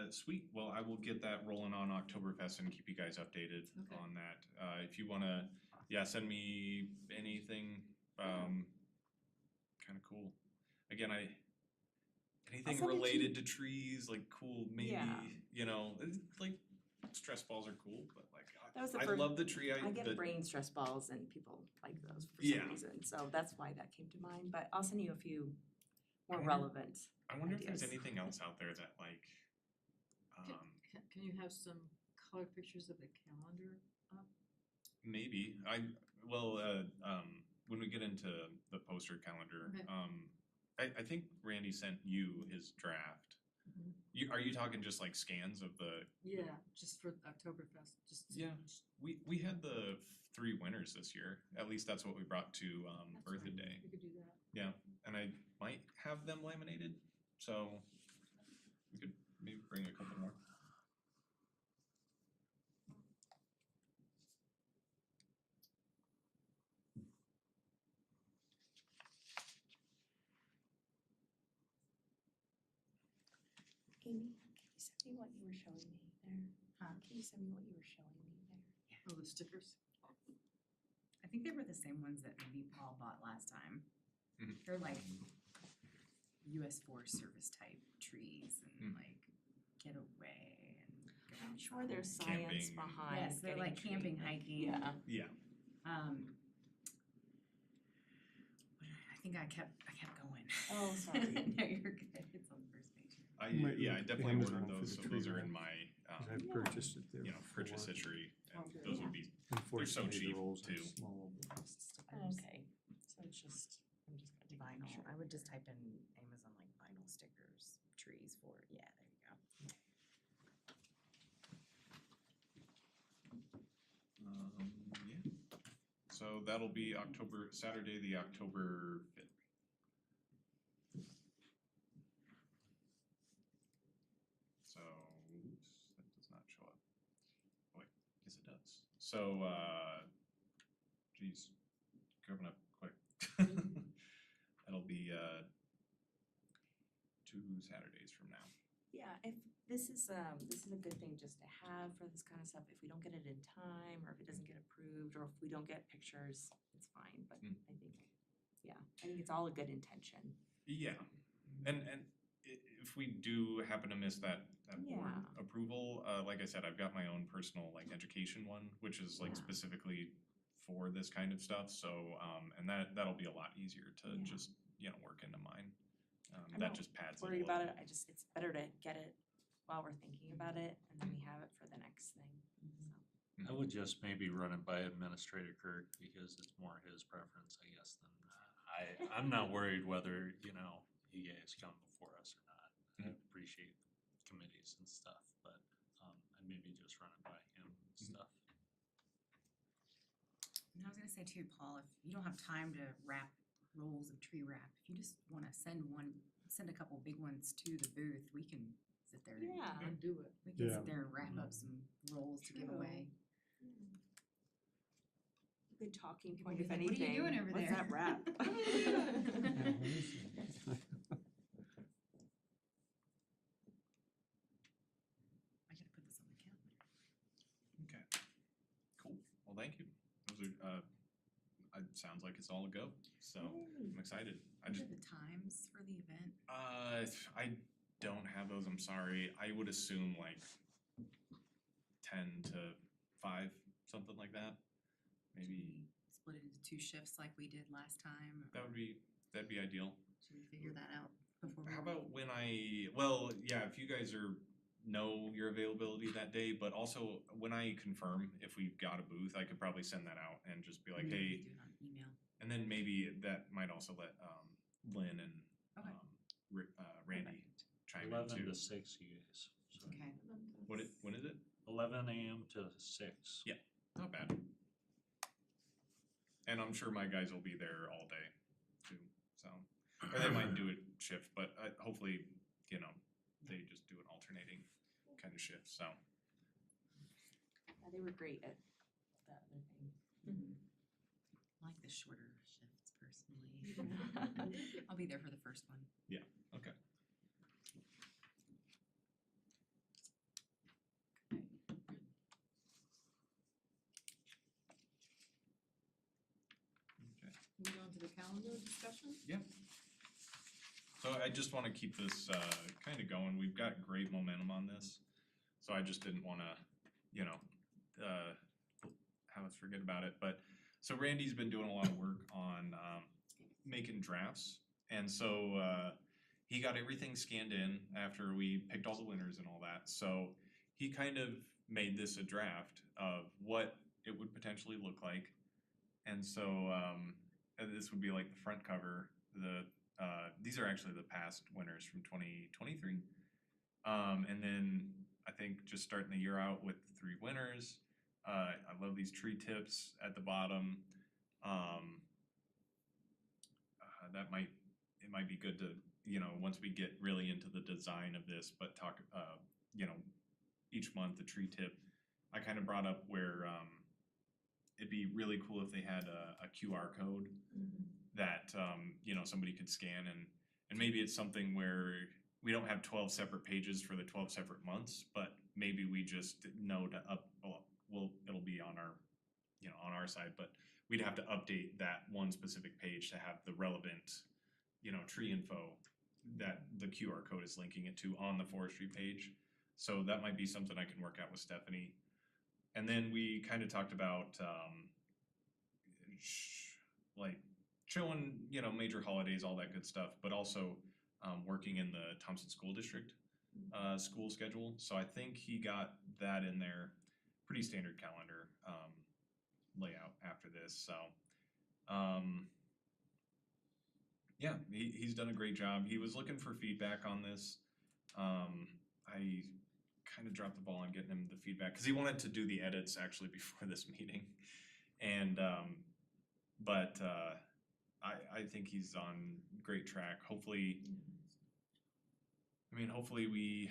Sweet, well, I will get that rolling on Oktoberfest and keep you guys updated Okay. on that. If you wanna, yeah, send me anything, kinda cool. Again, anything send it to related to trees, like cool, maybe, Yeah. you know, like stress balls are cool, but like, That was the I first- love the tree, I get the- brain stress balls and people like those for Yeah. some reason, so that's why that came to mind, but I'll send you a few more wonder- relevant. I wonder if there's ideas. anything else out there that like, Can you have some color pictures of the calendar up? maybe, when we get into the poster calendar, Okay. I think Randy sent you his draft. Mhm. Are you talking just like scans of the, Yeah, just for Oktoberfest, just. Yeah. we had the 3 winners this year, at least that's what we brought to That's Eartha fine. Day. We could do that. Yeah, and I might have them laminated, so we could maybe bring a couple more. Amy, can you send me what you were showing me there? Huh? Can you send me what you were showing me there? Oh, the stickers? I think they were the same ones that maybe Paul bought last time. Mhm. They're like US Forest Service type trees and Mm. like get away and go I'm sure there's outside. science Camping. behind. Yes, they're getting like camping, treatment. hiking. Yeah. Yeah, I think I kept going. Oh, sorry. No, you're good. It's on the first page. Might yeah, I look definitely Amazon ordered for those, the so those tree are in roll. my, 'Cause I've Yeah. purchased it there you know, purchase before. history, and Okay. those would be, Unfortunately, the cheap, rolls are too. small. Okay, so it's just, I'm just gonna take a Vinyl. picture. I would just type in Amazon like vinyl stickers, trees for, yeah, there you go. yeah. So that'll be Saturday, the October 5th. So, oops, that does not show up. Oh, wait, yes it does. So, geez, coming up quick. That'll be, 2 Saturdays from now. Yeah, if this is a good thing just to have for this kind of stuff, if we don't get it in time, or if it doesn't get approved, or if we don't get pictures, it's fine, but Mm. I think, yeah, I think it's all a good intention. Yeah, and if we do happen to miss that board Yeah. approval, like I said, I've got my own personal like education one, which is like Yeah. specifically for this kind of stuff, so and that'll be a lot easier to Yeah. just, you know, work into mine. I'm That not just pads it a Worry little. about it, it's better to get it while we're thinking about it, and then we have it for the next thing, so. I would just maybe run it by Administrator Kirk because it's more his preference, I guess, than I'm not worried whether, you know, you guys come before us or not. I Mhm. appreciate committees and stuff, but I'd maybe just run it by him and stuff. And I was gonna say too, Paul, if you don't have time to wrap rolls of tree wrap, if you just wanna send a couple big ones to the booth, we can sit there. and- Yeah. I'd do it. We can Yeah. sit there and wrap up some rolls to give True. away. Good talking People point, be if like, "What are you anything. doing over What's there?" that wrap? Yeah, what is it? I gotta put this on the calendar. Okay, cool, well, thank you. Those are, it sounds like it's all a go, so I'm excited. I What just, are the times for the event? I don't have those, I'm sorry. I would assume like 10 to 5, something like that. Maybe, split it into 2 shifts like we did last time? or That'd be ideal. Should we figure that out before we How meet? about if you guys know your availability that day, but also when I confirm if we've got a booth, I could probably send that out and just be like, Maybe hey, do it on email. and then maybe that might also let Lynn and Okay. Randy chime in 11 too. to 6, you guys. So Okay, When is it? 11 a.m. to 6. Yeah. Not bad. And I'm sure my guys will be there all day too, so, or they might do a shift, but hopefully, they just do an alternating kind of shift, so. Yeah, they were great at that other thing. I like the shorter shifts personally. I'll be there for the first one. Okay. Okay. Move on to the calendar discussion. So I just wanna keep this kinda going, we've got great momentum on this, so I just didn't wanna, have us forget about it, but, so Randy's been doing a lot of work on making drafts, and so he got everything scanned in after we picked all the winners and all that, so he kind of made this a draft of what it would potentially look like. And so and this would be like the front cover, these are actually the past winners from 2023. And then I think just starting the year out with 3 winners. I love these tree tips at the bottom. It might be good to, once we get really into the design of this, but talk, each month the tree tip. I kind of brought up where it'd be really cool if they had a QR code that somebody could scan, and maybe it's something where we don't have 12 separate pages for the 12 separate months, but maybe we just know to it'll be on our on our side, but we'd have to update that one specific page to have the relevant tree info that the QR code is linking it to on the forestry page. So that might be something I can work out with Stephanie. And then we kind of talked about like showing major holidays, all that good stuff, but also working in the Thompson School District school schedule. So I think he got that in there. Pretty standard calendar layout after this. So yeah, he's done a great job. He was looking for feedback on this. I kind of dropped the ball on getting him the feedback because he wanted to do the edits actually before this meeting, and but I think he's on great track. Hopefully we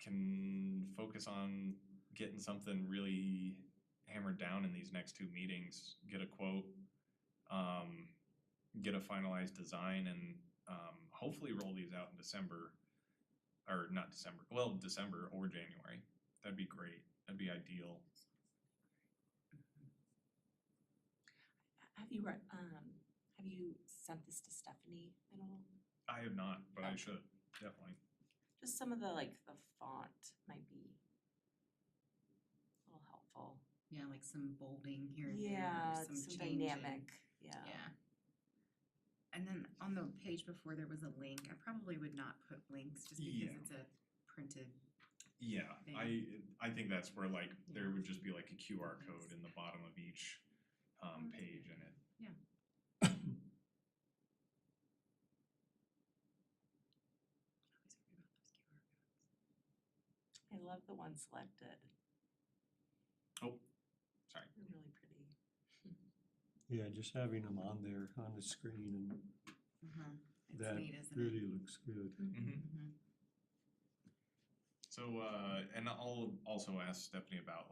can focus on getting something really hammered down in these next 2 meetings, get a quote, get a finalized design, and hopefully roll these out in December or January. That'd be great. That'd be ideal. Have you sent this to Stephanie at all? I have not, but I Okay. should, definitely. Just some of the the font might be a little helpful. Yeah, like some bolding here and there, Yeah, some some changing. dynamic, yeah. Yeah. And then on the page before, there was a link. I probably would not put links just because Yeah. it's a printed. Yeah, thing. I think that's where there would just be like a QR code in the bottom of each page in it. Yeah. I love the one selected. Oh, sorry. They're really pretty. Yeah, just having them on there on the screen It's and that neat, isn't really it? looks good. Mhm. So, and I'll also ask Stephanie about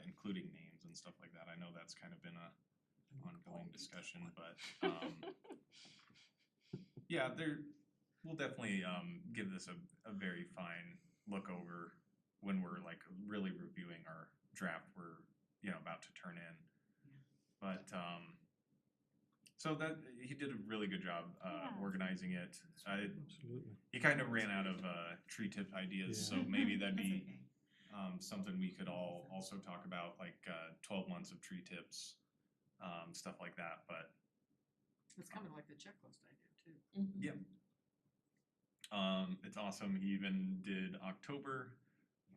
including names and stuff like that. I know that's kind of been a ongoing discussion, but yeah, we'll definitely give this a very fine look over when we're really reviewing our draft we're about to turn in. Yeah. But so that he did a really good job Yeah. organizing it. Absolutely. He kind of ran out of tree tip ideas, so Yeah. maybe that'd That's be okay. something we could all also talk about, 12 months of tree tips. stuff like that, but It's kind of like the checklist I did too. yeah. It's awesome. He even did October,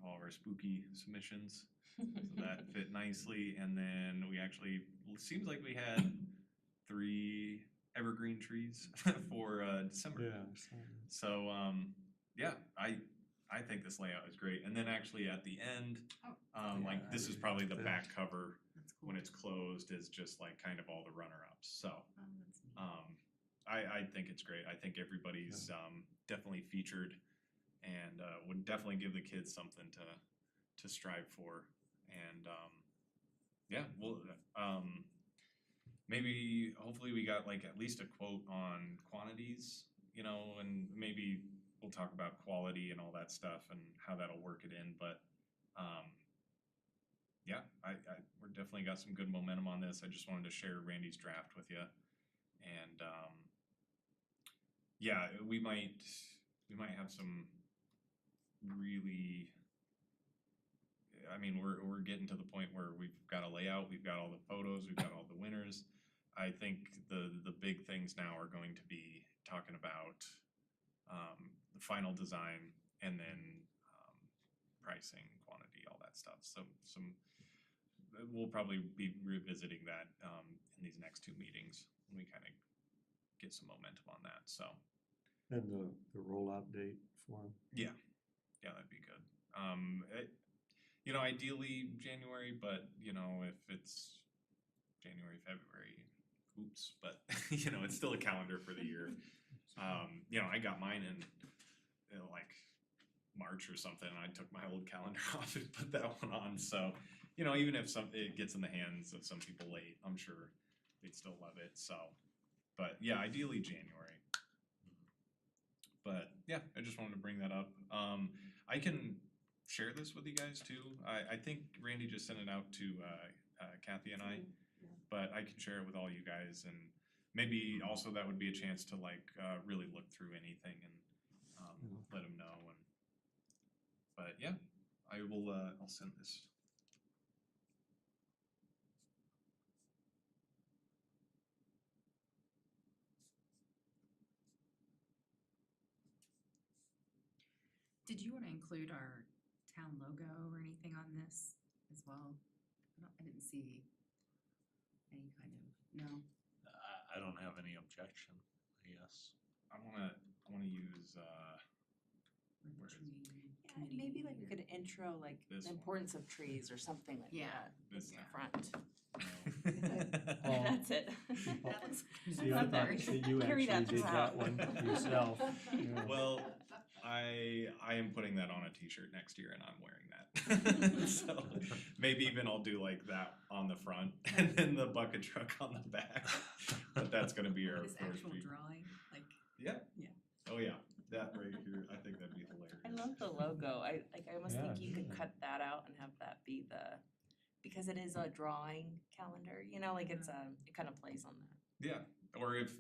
all of our spooky submissions. So that fit nicely. And then we actually, seems like we had 3 evergreen trees for December. Yeah. I saw that. So yeah, I think this layout is great. And then actually at the end, like Yeah, this is I probably the think- back cover That's cool. when it's closed is just like kind of all the runner-ups. So Oh, that's neat. I think it's great. I think everybody's definitely featured and would definitely give the kids something to strive for. And yeah, well, maybe hopefully we got like at least a quote on quantities, you know, and maybe we'll talk about quality and all that stuff and how that'll work it in. But yeah, we're definitely got some good momentum on this. I just wanted to share Randy's draft with you. And yeah, we might have some really, I mean, we're getting to the point where we've got a layout, we've got all the photos, we've got all the winners. I think the big things now are going to be talking about the final design and then pricing, quantity, all that stuff. So we'll probably be revisiting that in these next 2 meetings when we kind of get some momentum on that. So And the rollout date for 'em. yeah, that'd be good. You know, ideally January, but you know, if it's January, February, oops, but you know, it's still a calendar for the year. You know, I got mine in like March or something, and I took my old calendar off and put that one on. So, you know, even if it gets in the hands of some people late, I'm sure they'd still love it. So, but yeah, ideally January. But yeah, I just wanted to bring that up. I can share this with you guys too. I think Randy just sent it out to Kathy and I, but I can share it with all you guys, and maybe also that would be a chance to like really look through anything and let them know. And but yeah, I will. I'll send this. Did you want to include our town logo or anything on this as well? I didn't see any kind of, no. I don't have any objection, I guess. I wanna use Or Where is it? tree Yeah, and maybe like we committee could intro like This the one. importance of trees or something like Yeah. that this. in Yeah. front. Oh. That's it. or- That looks See, I thought Very- that you carry actually that did that throughout. one yourself. Yeah. Well, I am putting that on a t-shirt next year and I'm wearing that. So maybe even I'll do like that on the front and then the bucket truck on the back. But that's gonna be our This actual forestry. drawing, like, Yeah. Yeah. Oh yeah, that right here, I think that'd be hilarious. I love the logo. I almost Yeah, think you could yeah. cut that out and have that be because it is a drawing calendar, you know, like it kind of plays on that. Yeah, or if,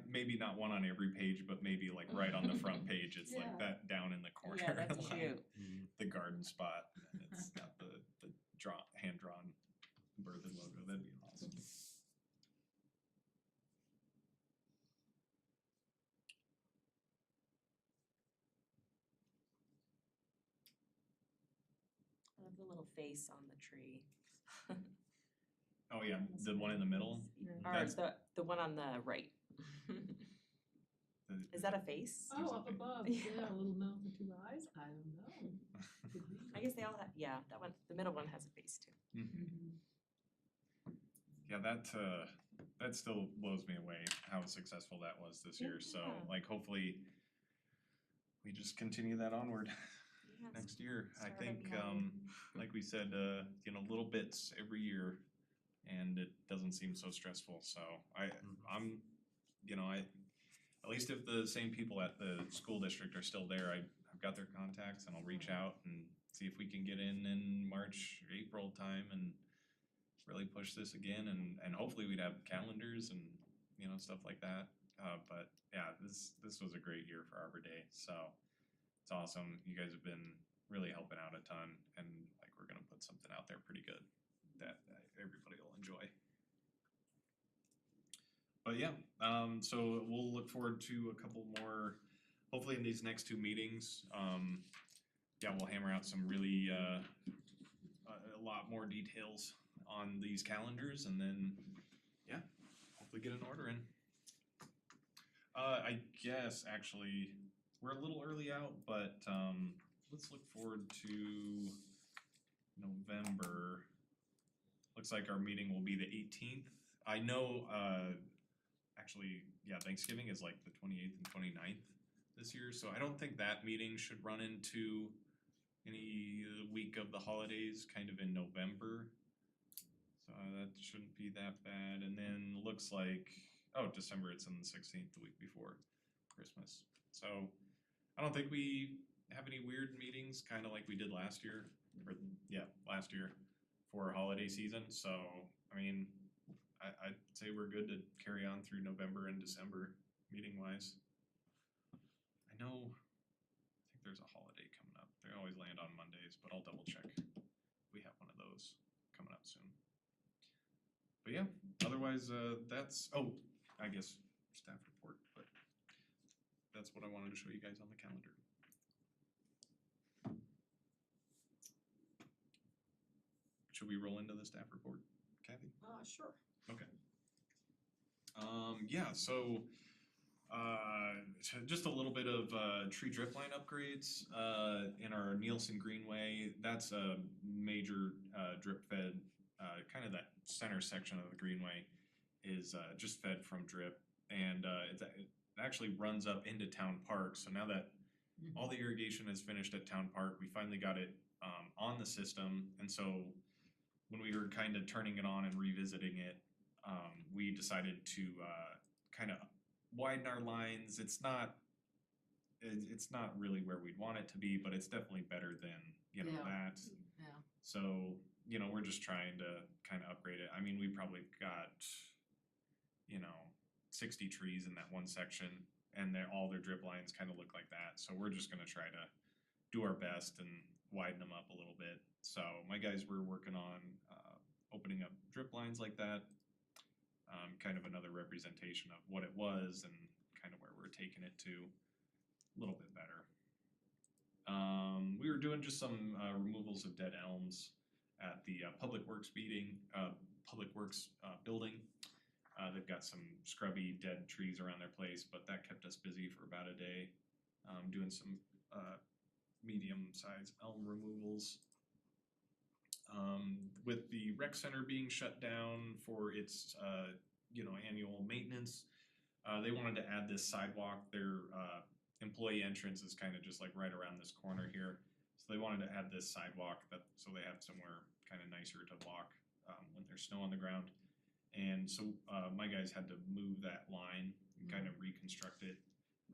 maybe not one on every page, but maybe like right on the front page, it's like Yeah. that down in the corner. Yeah, that's line, cute. The garden spot, and it's got the hand-drawn Berthoud logo, that'd be awesome. I love the little face on the tree. Oh yeah, the one in the middle? Or That's- the one on the right. Is that a face? There's Oh, a up big- above, Yeah. yeah, a little mouth and 2 eyes, I don't know. Could be. I guess they all have, yeah, that one, the middle one has a face too. Mhm. Yeah, that still blows me away how successful that was this year, so Yeah. like hopefully we just continue that onward Yes. next year. I Start think, again. like we said, you know, little bits every year and it doesn't seem so stressful, so I'm, you know, at least if the same people at the school district are still there, I've got their contacts and I'll reach out and see if we can get in March, April time and really push this again and hopefully we'd have calendars and, you know, stuff like that. But yeah, this was a great year for Arbor Day, so it's awesome. You guys have been really helping out a ton and like we're gonna put something out there pretty good that everybody will enjoy. But yeah, so we'll look forward to a couple more, hopefully in these next two meetings. Yeah, we'll hammer out some really, a lot more details on these calendars and then, yeah, hopefully get an order in. I guess actually, we're a little early out, but, let's look forward to November. Looks like our meeting will be the 18th. I know, actually, yeah, Thanksgiving is like the 28th and 29th this year, so I don't think that meeting should run into any week of the holidays, kind of in November. So that shouldn't be that bad. And then looks like, oh, December, it's on the 16th, the week before Christmas. So I don't think we have any weird meetings, kind of like we did last year, or yeah, last year for holiday season. So, I mean, I'd say we're good to carry on through November and December, meeting-wise. I know, I think there's a holiday coming up. They always land on Mondays, but I'll double check. We have one of those coming up soon. But yeah, otherwise, that's, oh, I guess staff report, but that's what I wanted to show you guys on the calendar. Should we roll into the staff report, Kathy? Sure. Okay. Yeah, so just a little bit of tree drip line upgrades in our Nielsen Greenway. That's a major drip fed, kind of that center section of the Greenway is just fed from drip, and it actually runs up into Town Park. So now that all the irrigation is finished at Town Park, we finally got it on the system, and so when we were kind of turning it on and revisiting it, we decided to kind of widen our lines. It's not really where we'd want it to be, but it's definitely better than, that. Yeah. So, we're just trying to kind of upgrade it. I mean, we probably got, 60 trees in that one section, and all their drip lines kind of look like that. So we're just gonna try to do our best and widen them up a little bit. So my guys were working on opening up drip lines like that, kind of another representation of what it was and kind of where we're taking it to a little bit better. We were doing just some removals of dead elms at the Public Works building. They've got some scrubby dead trees around their place, but that kept us busy for about a day, doing some medium-sized elm removals. With the rec center being shut down for its annual maintenance, they wanted to add this sidewalk. Their employee entrance is kind of just like right around this corner here, so they wanted to add this sidewalk so they have somewhere kind of nicer to walk when there's snow on the ground. And so my guys had to move that line and kind of reconstruct it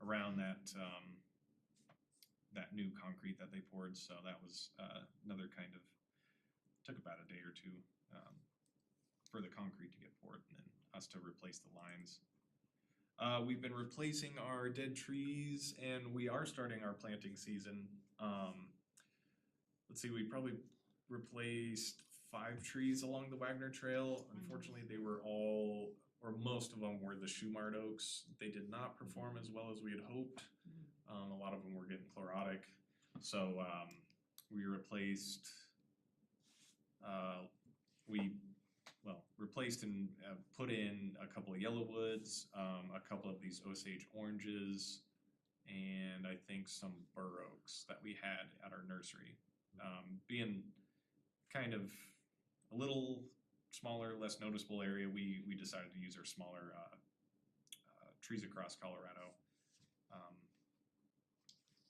around that new concrete that they poured. So that was another kind of, took about a day or two for the concrete to get poured and then us to replace the lines. We've been replacing our dead trees and we are starting our planting season. Let's see, we probably replaced 5 trees along the Wagner Trail. Unfortunately, they were all, or most of them were the Shumard oaks. They did not perform as well as we had hoped. A lot of them were getting chlorotic. So we replaced, replaced and put in a couple of yellowwoods, a couple of these Osage oranges, and I think some bur oaks that we had at our nursery. Being kind of a little smaller, less noticeable area, we decided to use our smaller Trees Across Colorado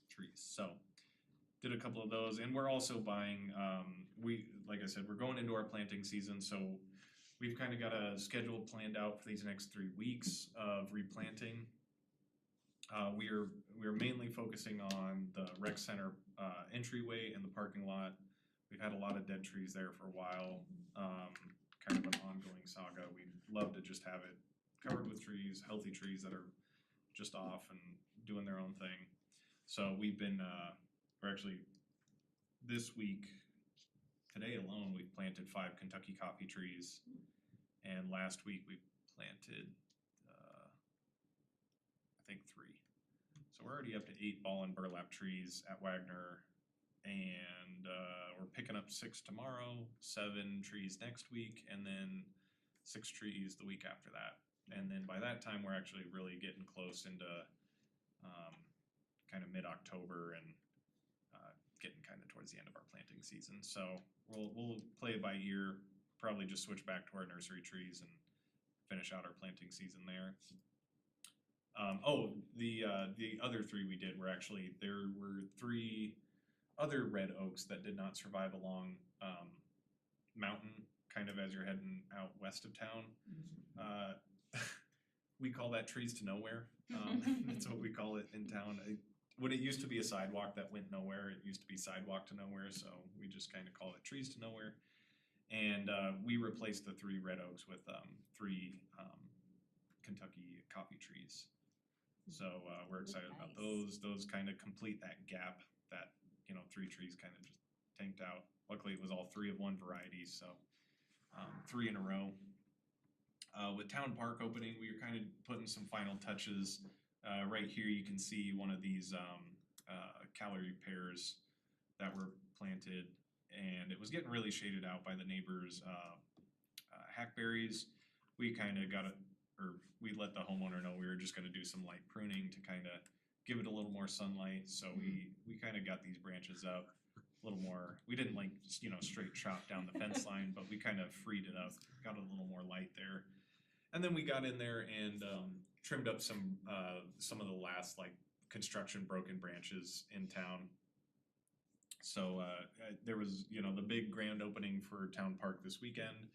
trees. So did a couple of those, and we're also buying, like I said, we're going into our planting season, so we've kind of got a schedule planned out for these next 3 weeks of replanting. We are mainly focusing on the rec center entryway and the parking lot. We've had a lot of dead trees there for a while, kind of an ongoing saga. We'd love to just have it covered with trees, healthy trees that are just off and doing their own thing. So we've been, we're actually, this week, today alone, we've planted 5 Kentucky coffee trees. And last week we planted think 3. So we're already up to 8 ball and burlap trees at Wagner. And we're picking up 6 tomorrow, 7 trees next week, and then 6 trees the week after that. And then by that time, we're actually really getting close into kind of mid-October and getting kind of towards the end of our planting season. So we'll play it by ear, probably just switch back to our nursery trees and finish out our planting season there. The other 3 we did were actually, there were 3 other red oaks that did not survive along mountain, kind of as you're heading out west of town. We call that trees to nowhere. That's what we call it in town. When it used to be a sidewalk that went nowhere, it used to be sidewalk to nowhere, so we just kind of call it trees to nowhere. And we replaced the 3 red oaks with 3 Kentucky coffee trees. So we're excited about those. Those kind of complete that gap that, 3 trees kind of just tanked out. Luckily, it was all 3 of one variety, so 3 in a row. With Town Park opening, we were kind of putting some final touches. Right here, you can see one of these calorie pears that were planted, and it was getting really shaded out by the neighbors' hackberries. We kind of we let the homeowner know we were just going to do some light pruning to kind of give it a little more sunlight. So we kind of got these branches up a little more. We didn't straight chop down the fence line, but we kind of freed it up, got a little more light there. And then we got in there and trimmed up some of the last construction broken branches in town. So there was the big grand opening for Town Park this weekend.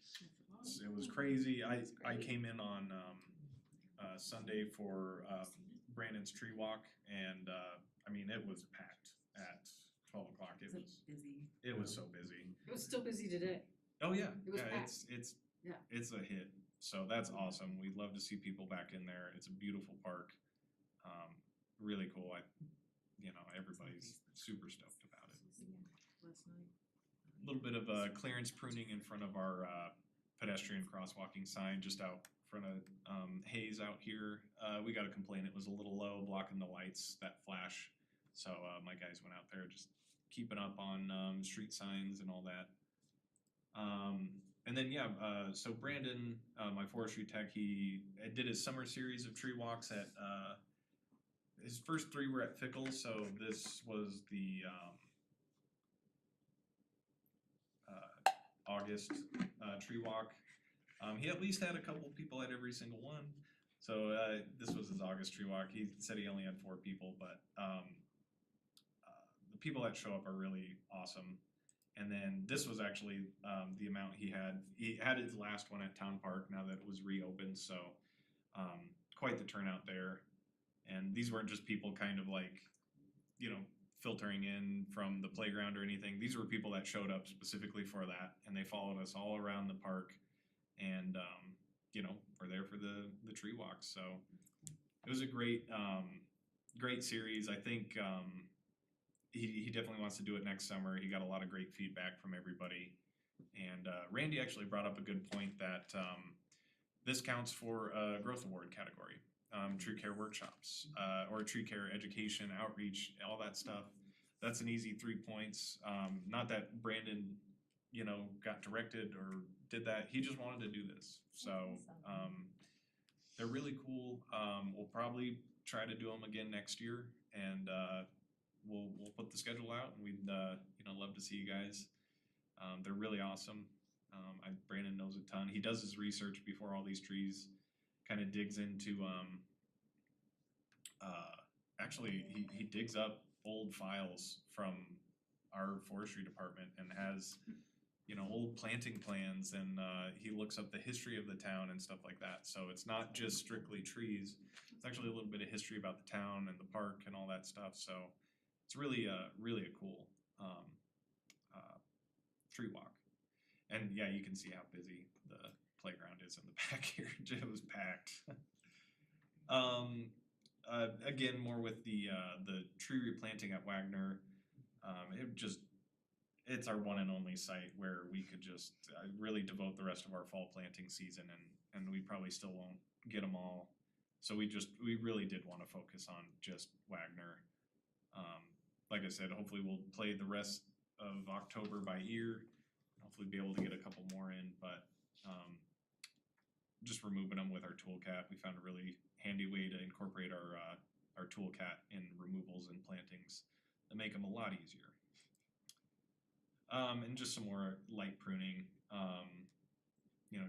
It was crazy. I came in on Sunday for Brandon's tree walk, and it was packed at 12 o'clock. It was busy. It was so busy. It was still busy today. Oh yeah, It was yeah. packed. It's a hit. So that's awesome. We'd love to see people back in there. It's a beautiful park. Really cool. Everybody's super stoked about it. Last night. A little bit of clearance pruning in front of our pedestrian crosswalking sign just out front of Hayes out here. We got a complaint it was a little low, blocking the lights that flash. So my guys went out there just keeping up on street signs and all that. And then so Brandon, my forestry tech, he did his summer series of tree walks at his first 3 were at Fickle, so this was the August tree walk. He at least had a couple people at every single one. So this was his August tree walk. He said he only had 4 people, but the people that show up are really awesome. And then this was actually the amount he had. He had his last one at Town Park now that it was reopened, so quite the turnout there. And these weren't just people kind of filtering in from the playground or anything. These were people that showed up specifically for that, and they followed us all around the park and were there for the tree walk. So it was a great series. I think he definitely wants to do it next summer. He got a lot of great feedback from everybody. And Randy actually brought up a good point that this counts for a growth award category. Tree care workshops or tree care education, outreach, all that stuff. That's an easy 3 points. Not that Brandon, got directed or did that. He just wanted to do this. So they're really cool. We'll probably try to do them again next year, and we'll put the schedule out, and we'd love to see you guys. They're really awesome. Brandon knows a ton. He does his research before all these trees. Kind of digs into actually he digs up old files from our forestry department and has old planting plans, and he looks up the history of the town and stuff like that. So it's not just strictly trees. It's actually a little bit of history about the town and the park and all that stuff. So it's really a cool tree walk. And yeah, you can see how busy the playground is in the back here. It was packed. Again, more with the tree replanting at Wagner. It's our one and only site where we could just really devote the rest of our fall planting season, and we probably still won't get them all So we really did wanna focus on just Wagner. Like I said, hopefully we'll play the rest of October by ear, hopefully be able to get a couple more in, but, just removing them with our toolcat, we found a really handy way to incorporate our toolcat in removals and plantings to make them a lot easier. And just some more light pruning,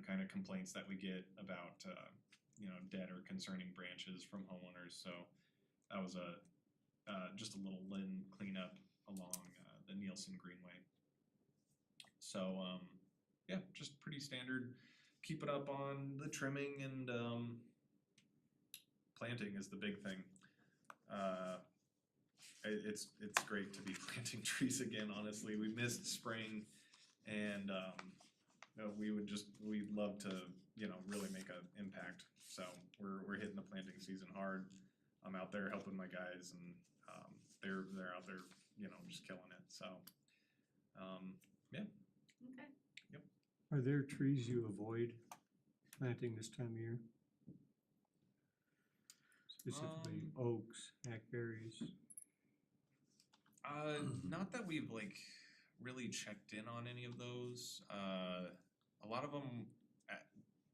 kind of complaints that we get about, dead or concerning branches from homeowners, so that was just a little limb cleanup along, the Nielsen Greenway. So, yeah, just pretty standard, keep it up on the trimming and, planting is the big thing. It's great to be planting trees again, honestly, we missed spring and, we'd love to, really make an impact, so we're hitting the planting season hard. I'm out there helping my guys and, they're out there, just killing it, so, yeah. Okay. Are there trees you avoid planting this time of year? Specifically oaks, hackberries? Not that we've really checked in on any of those. A lot of them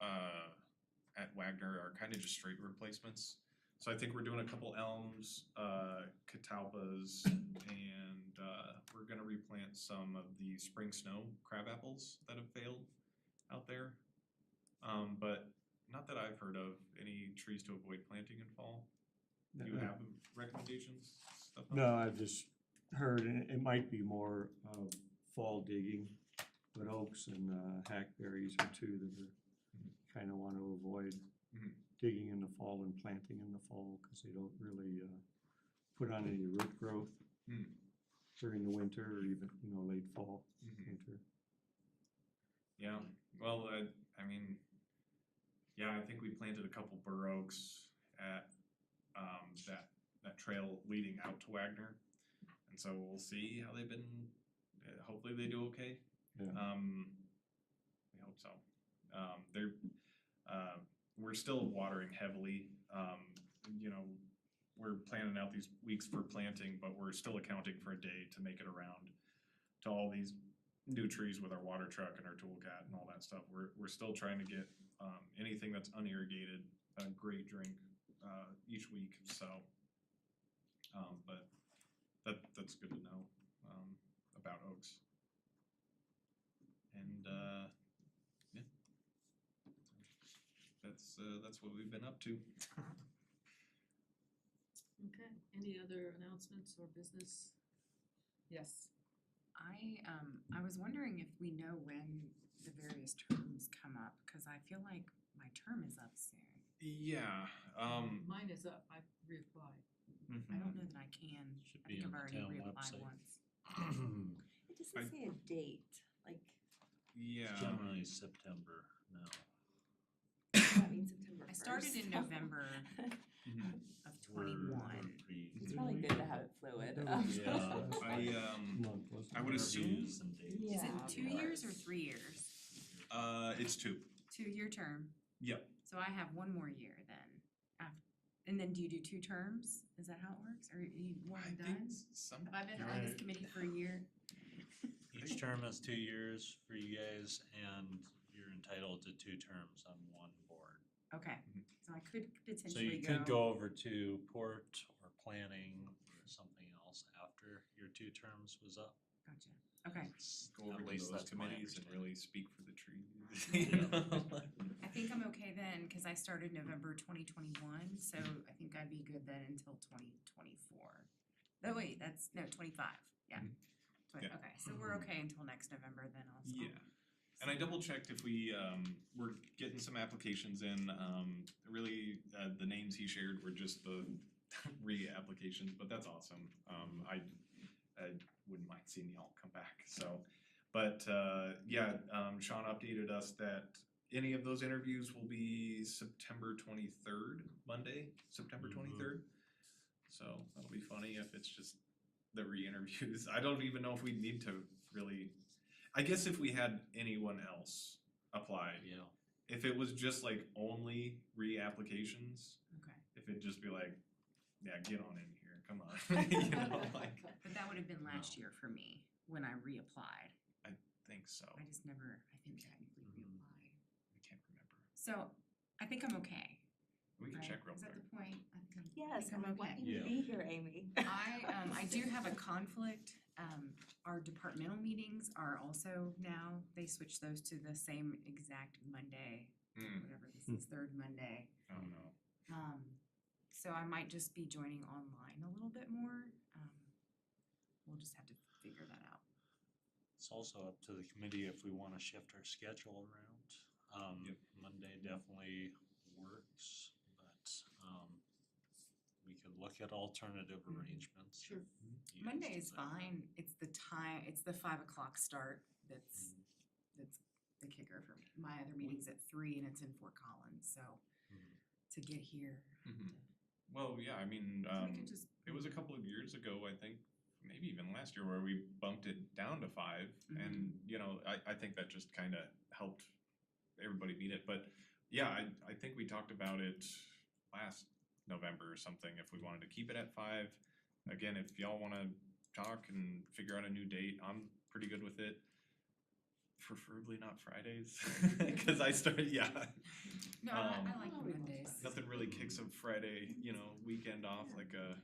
at Wagner are kind of just straight replacements. So I think we're doing a couple elms, catalpas, and we're gonna replant some of the spring snow crab apples that have failed out there. But not that I've heard of any trees to avoid planting in fall. Do you have recommendations? Stuff on No, that? I've just heard, and it might be more of fall digging, but oaks and hackberries are two that are kind of want to avoid Mhm. digging in the fall and planting in the fall because they don't really put on any root growth Mm. during the winter or even, late fall, Mhm. winter. Yeah, well, I mean, yeah, I think we planted a couple bur oaks at that trail leading out to Wagner, and so we'll see how they've been. Hopefully, they do okay. Yeah. We hope so. We're still watering heavily. We're planning out these weeks for planting, but we're still accounting for a day to make it around to all these new trees with our water truck and our toolcat and all that stuff. We're still trying to get anything that's unirrigated a great drink each week. So, but that's good to know about oaks. And yeah, that's what we've been up to. Okay, any other announcements or business? Yes. I was wondering if we know when the various terms come up, cause I feel like my term is up soon. Yeah. Mine is up, I reapplied. I don't know that I can, Should I be think on I've the already town reapplied website. once. It doesn't say a date, like, Yeah. Generally September now. that means September I 1st. started in November Mhm. of We're 21. pretty- It's probably good to have it fluid. Yeah. Month, wasn't I it? would assume- Interviews and dates. Is Yeah, it of 2 years or course. 3 years? It's 2. 2-year term, Yep. so I have one more year then. And then do you do 2 terms? Is that how it works? Or you one I and think done? some. Have I been on this Right. committee for a year? Each term is 2 years for you guys, and you're entitled to 2 terms on one board. Okay, Mhm. so I could So potentially you could go over to port or planning or something else after your 2 terms was up. Gotcha, okay. Go over At to least those that's my committees and understanding. really speak for the trees. I think I'm okay then, cause I started November 2021, so I think I'd be good then until 2024. Oh wait, no, 25, yeah. Mhm. Yeah. Okay, so we're okay until next November then also. Yeah. And I double checked if we're getting some applications in, really, the names he shared were just the re-applications, but that's awesome. I wouldn't mind seeing y'all come back, so. But, yeah, Sean updated us that any of those interviews will be September 23rd, Monday, September 23rd. So that'll be funny if it's just the re-interviews. I don't even know if we need to really, I guess if we had anyone else apply, Yeah. if it was just like only reapplications, Okay. if it'd just be like, yeah, get on in here, come on, you know, like, But that would have been last year for me when I reapplied. think so, I just never, I think technically Mhm. reapplied. I can't remember. So I think I'm okay. We can right? check real Is quick. that the point? I think- I Yes, think and I I'm want okay. you to Yeah. be here, Amy. I do have a conflict. Our departmental meetings are also now, they switched those to the same exact Monday, whatever this is, third Monday. Oh, no. So I might just be joining online a little bit more. We'll just have to figure that out. It's also up to the committee if we wanna shift our schedule around. Yep. Monday definitely works, but, we could look at alternative arrangements. Sure. You guys Monday is decide. fine. It's the time, it's the 5 o'clock start that's the kicker for me. My other meeting's at 3 and it's in Fort Collins, so Mhm. to get here. Mhm. Well, yeah, I mean, We could just, it was a couple of years ago, I think, maybe even last year, where we bumped it down to 5. And, you know, I think that just kinda helped everybody meet it, but yeah, I think we talked about it last November or something, if we wanted to keep it at 5. Again, if y'all wanna talk and figure out a new date, I'm pretty good with it. Preferably not Fridays, cause I started, yeah. no, I Um, like Mondays. Nothing really kicks a Friday, you know, weekend off like a,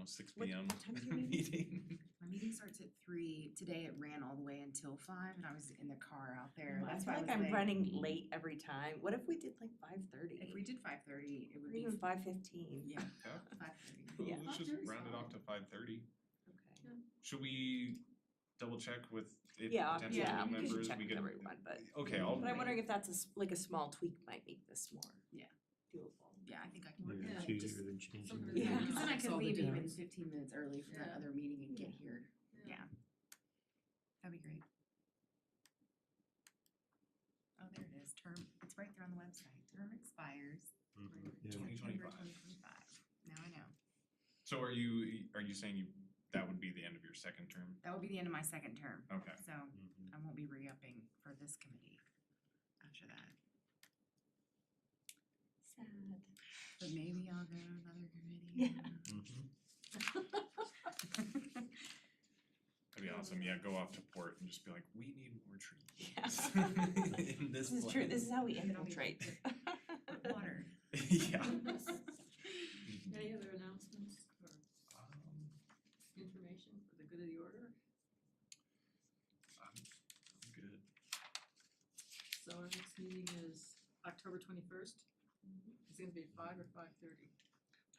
6 What- PM what time is your meeting? meeting. My meeting starts at 3. Today it ran all the way until 5 and I was in the car out there. I That's feel why I like was I'm late. running late every time. What if we did like 5:30? If we did 5:30, it Or would be, even 5:15? yeah, Yeah. 5:30. Cool, Yeah. let's just 5:30 's round it off fine. to 5:30. Okay. Should we double check with if Yeah, potential yeah, new we members, should check we with could, everyone, but okay, I'll, but I'm wondering if that's like a small tweak might make this more Yeah. doable. Yeah, I think I can Maybe work it's that. easier than changing. sometimes the Yeah. dates. Because then I That's could all the leave even time. 15 minutes early for that Yeah. other meeting and get Yeah. here. Yeah. That'd be great. Oh, there it is, term, it's right there on the website. Term expires Mhm. Yeah. September 2025. 2025. Now I know. so are you saying that would be the end of your second term? That will be the end of my second term, Okay, so Mhm. I won't be re-upping for this committee after that. Sad. But maybe I'll go to another committee. Yeah. Mhm. that'd be awesome, yeah, go off to port and just be like, we need more trees. Yeah. In this This is true. This is how we It'll be infiltrate. Water. Yeah. Any other announcements or Um, information for the good of the order? I'm good. So our next meeting is October 21st. It's gonna be 5 or 5:30.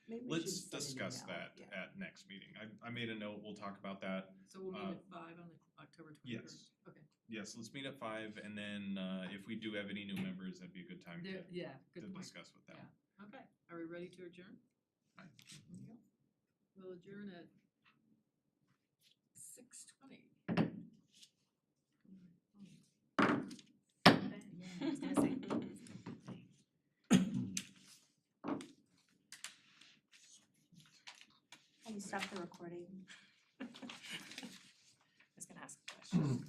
Maybe we Let's should send an discuss email, that yeah. at next meeting. I made a note, we'll talk about that. So we'll meet Uh, at 5 on the October 21st. Yes. Okay. Yes, let's meet at 5, and then if we do have any new members, that'd be a good time to Yeah, good point. discuss with them. Yeah. Okay, are we ready to adjourn? Fine. We'll adjourn at 6:20. Yeah, I was gonna say. Can you stop the recording? I was gonna ask a question.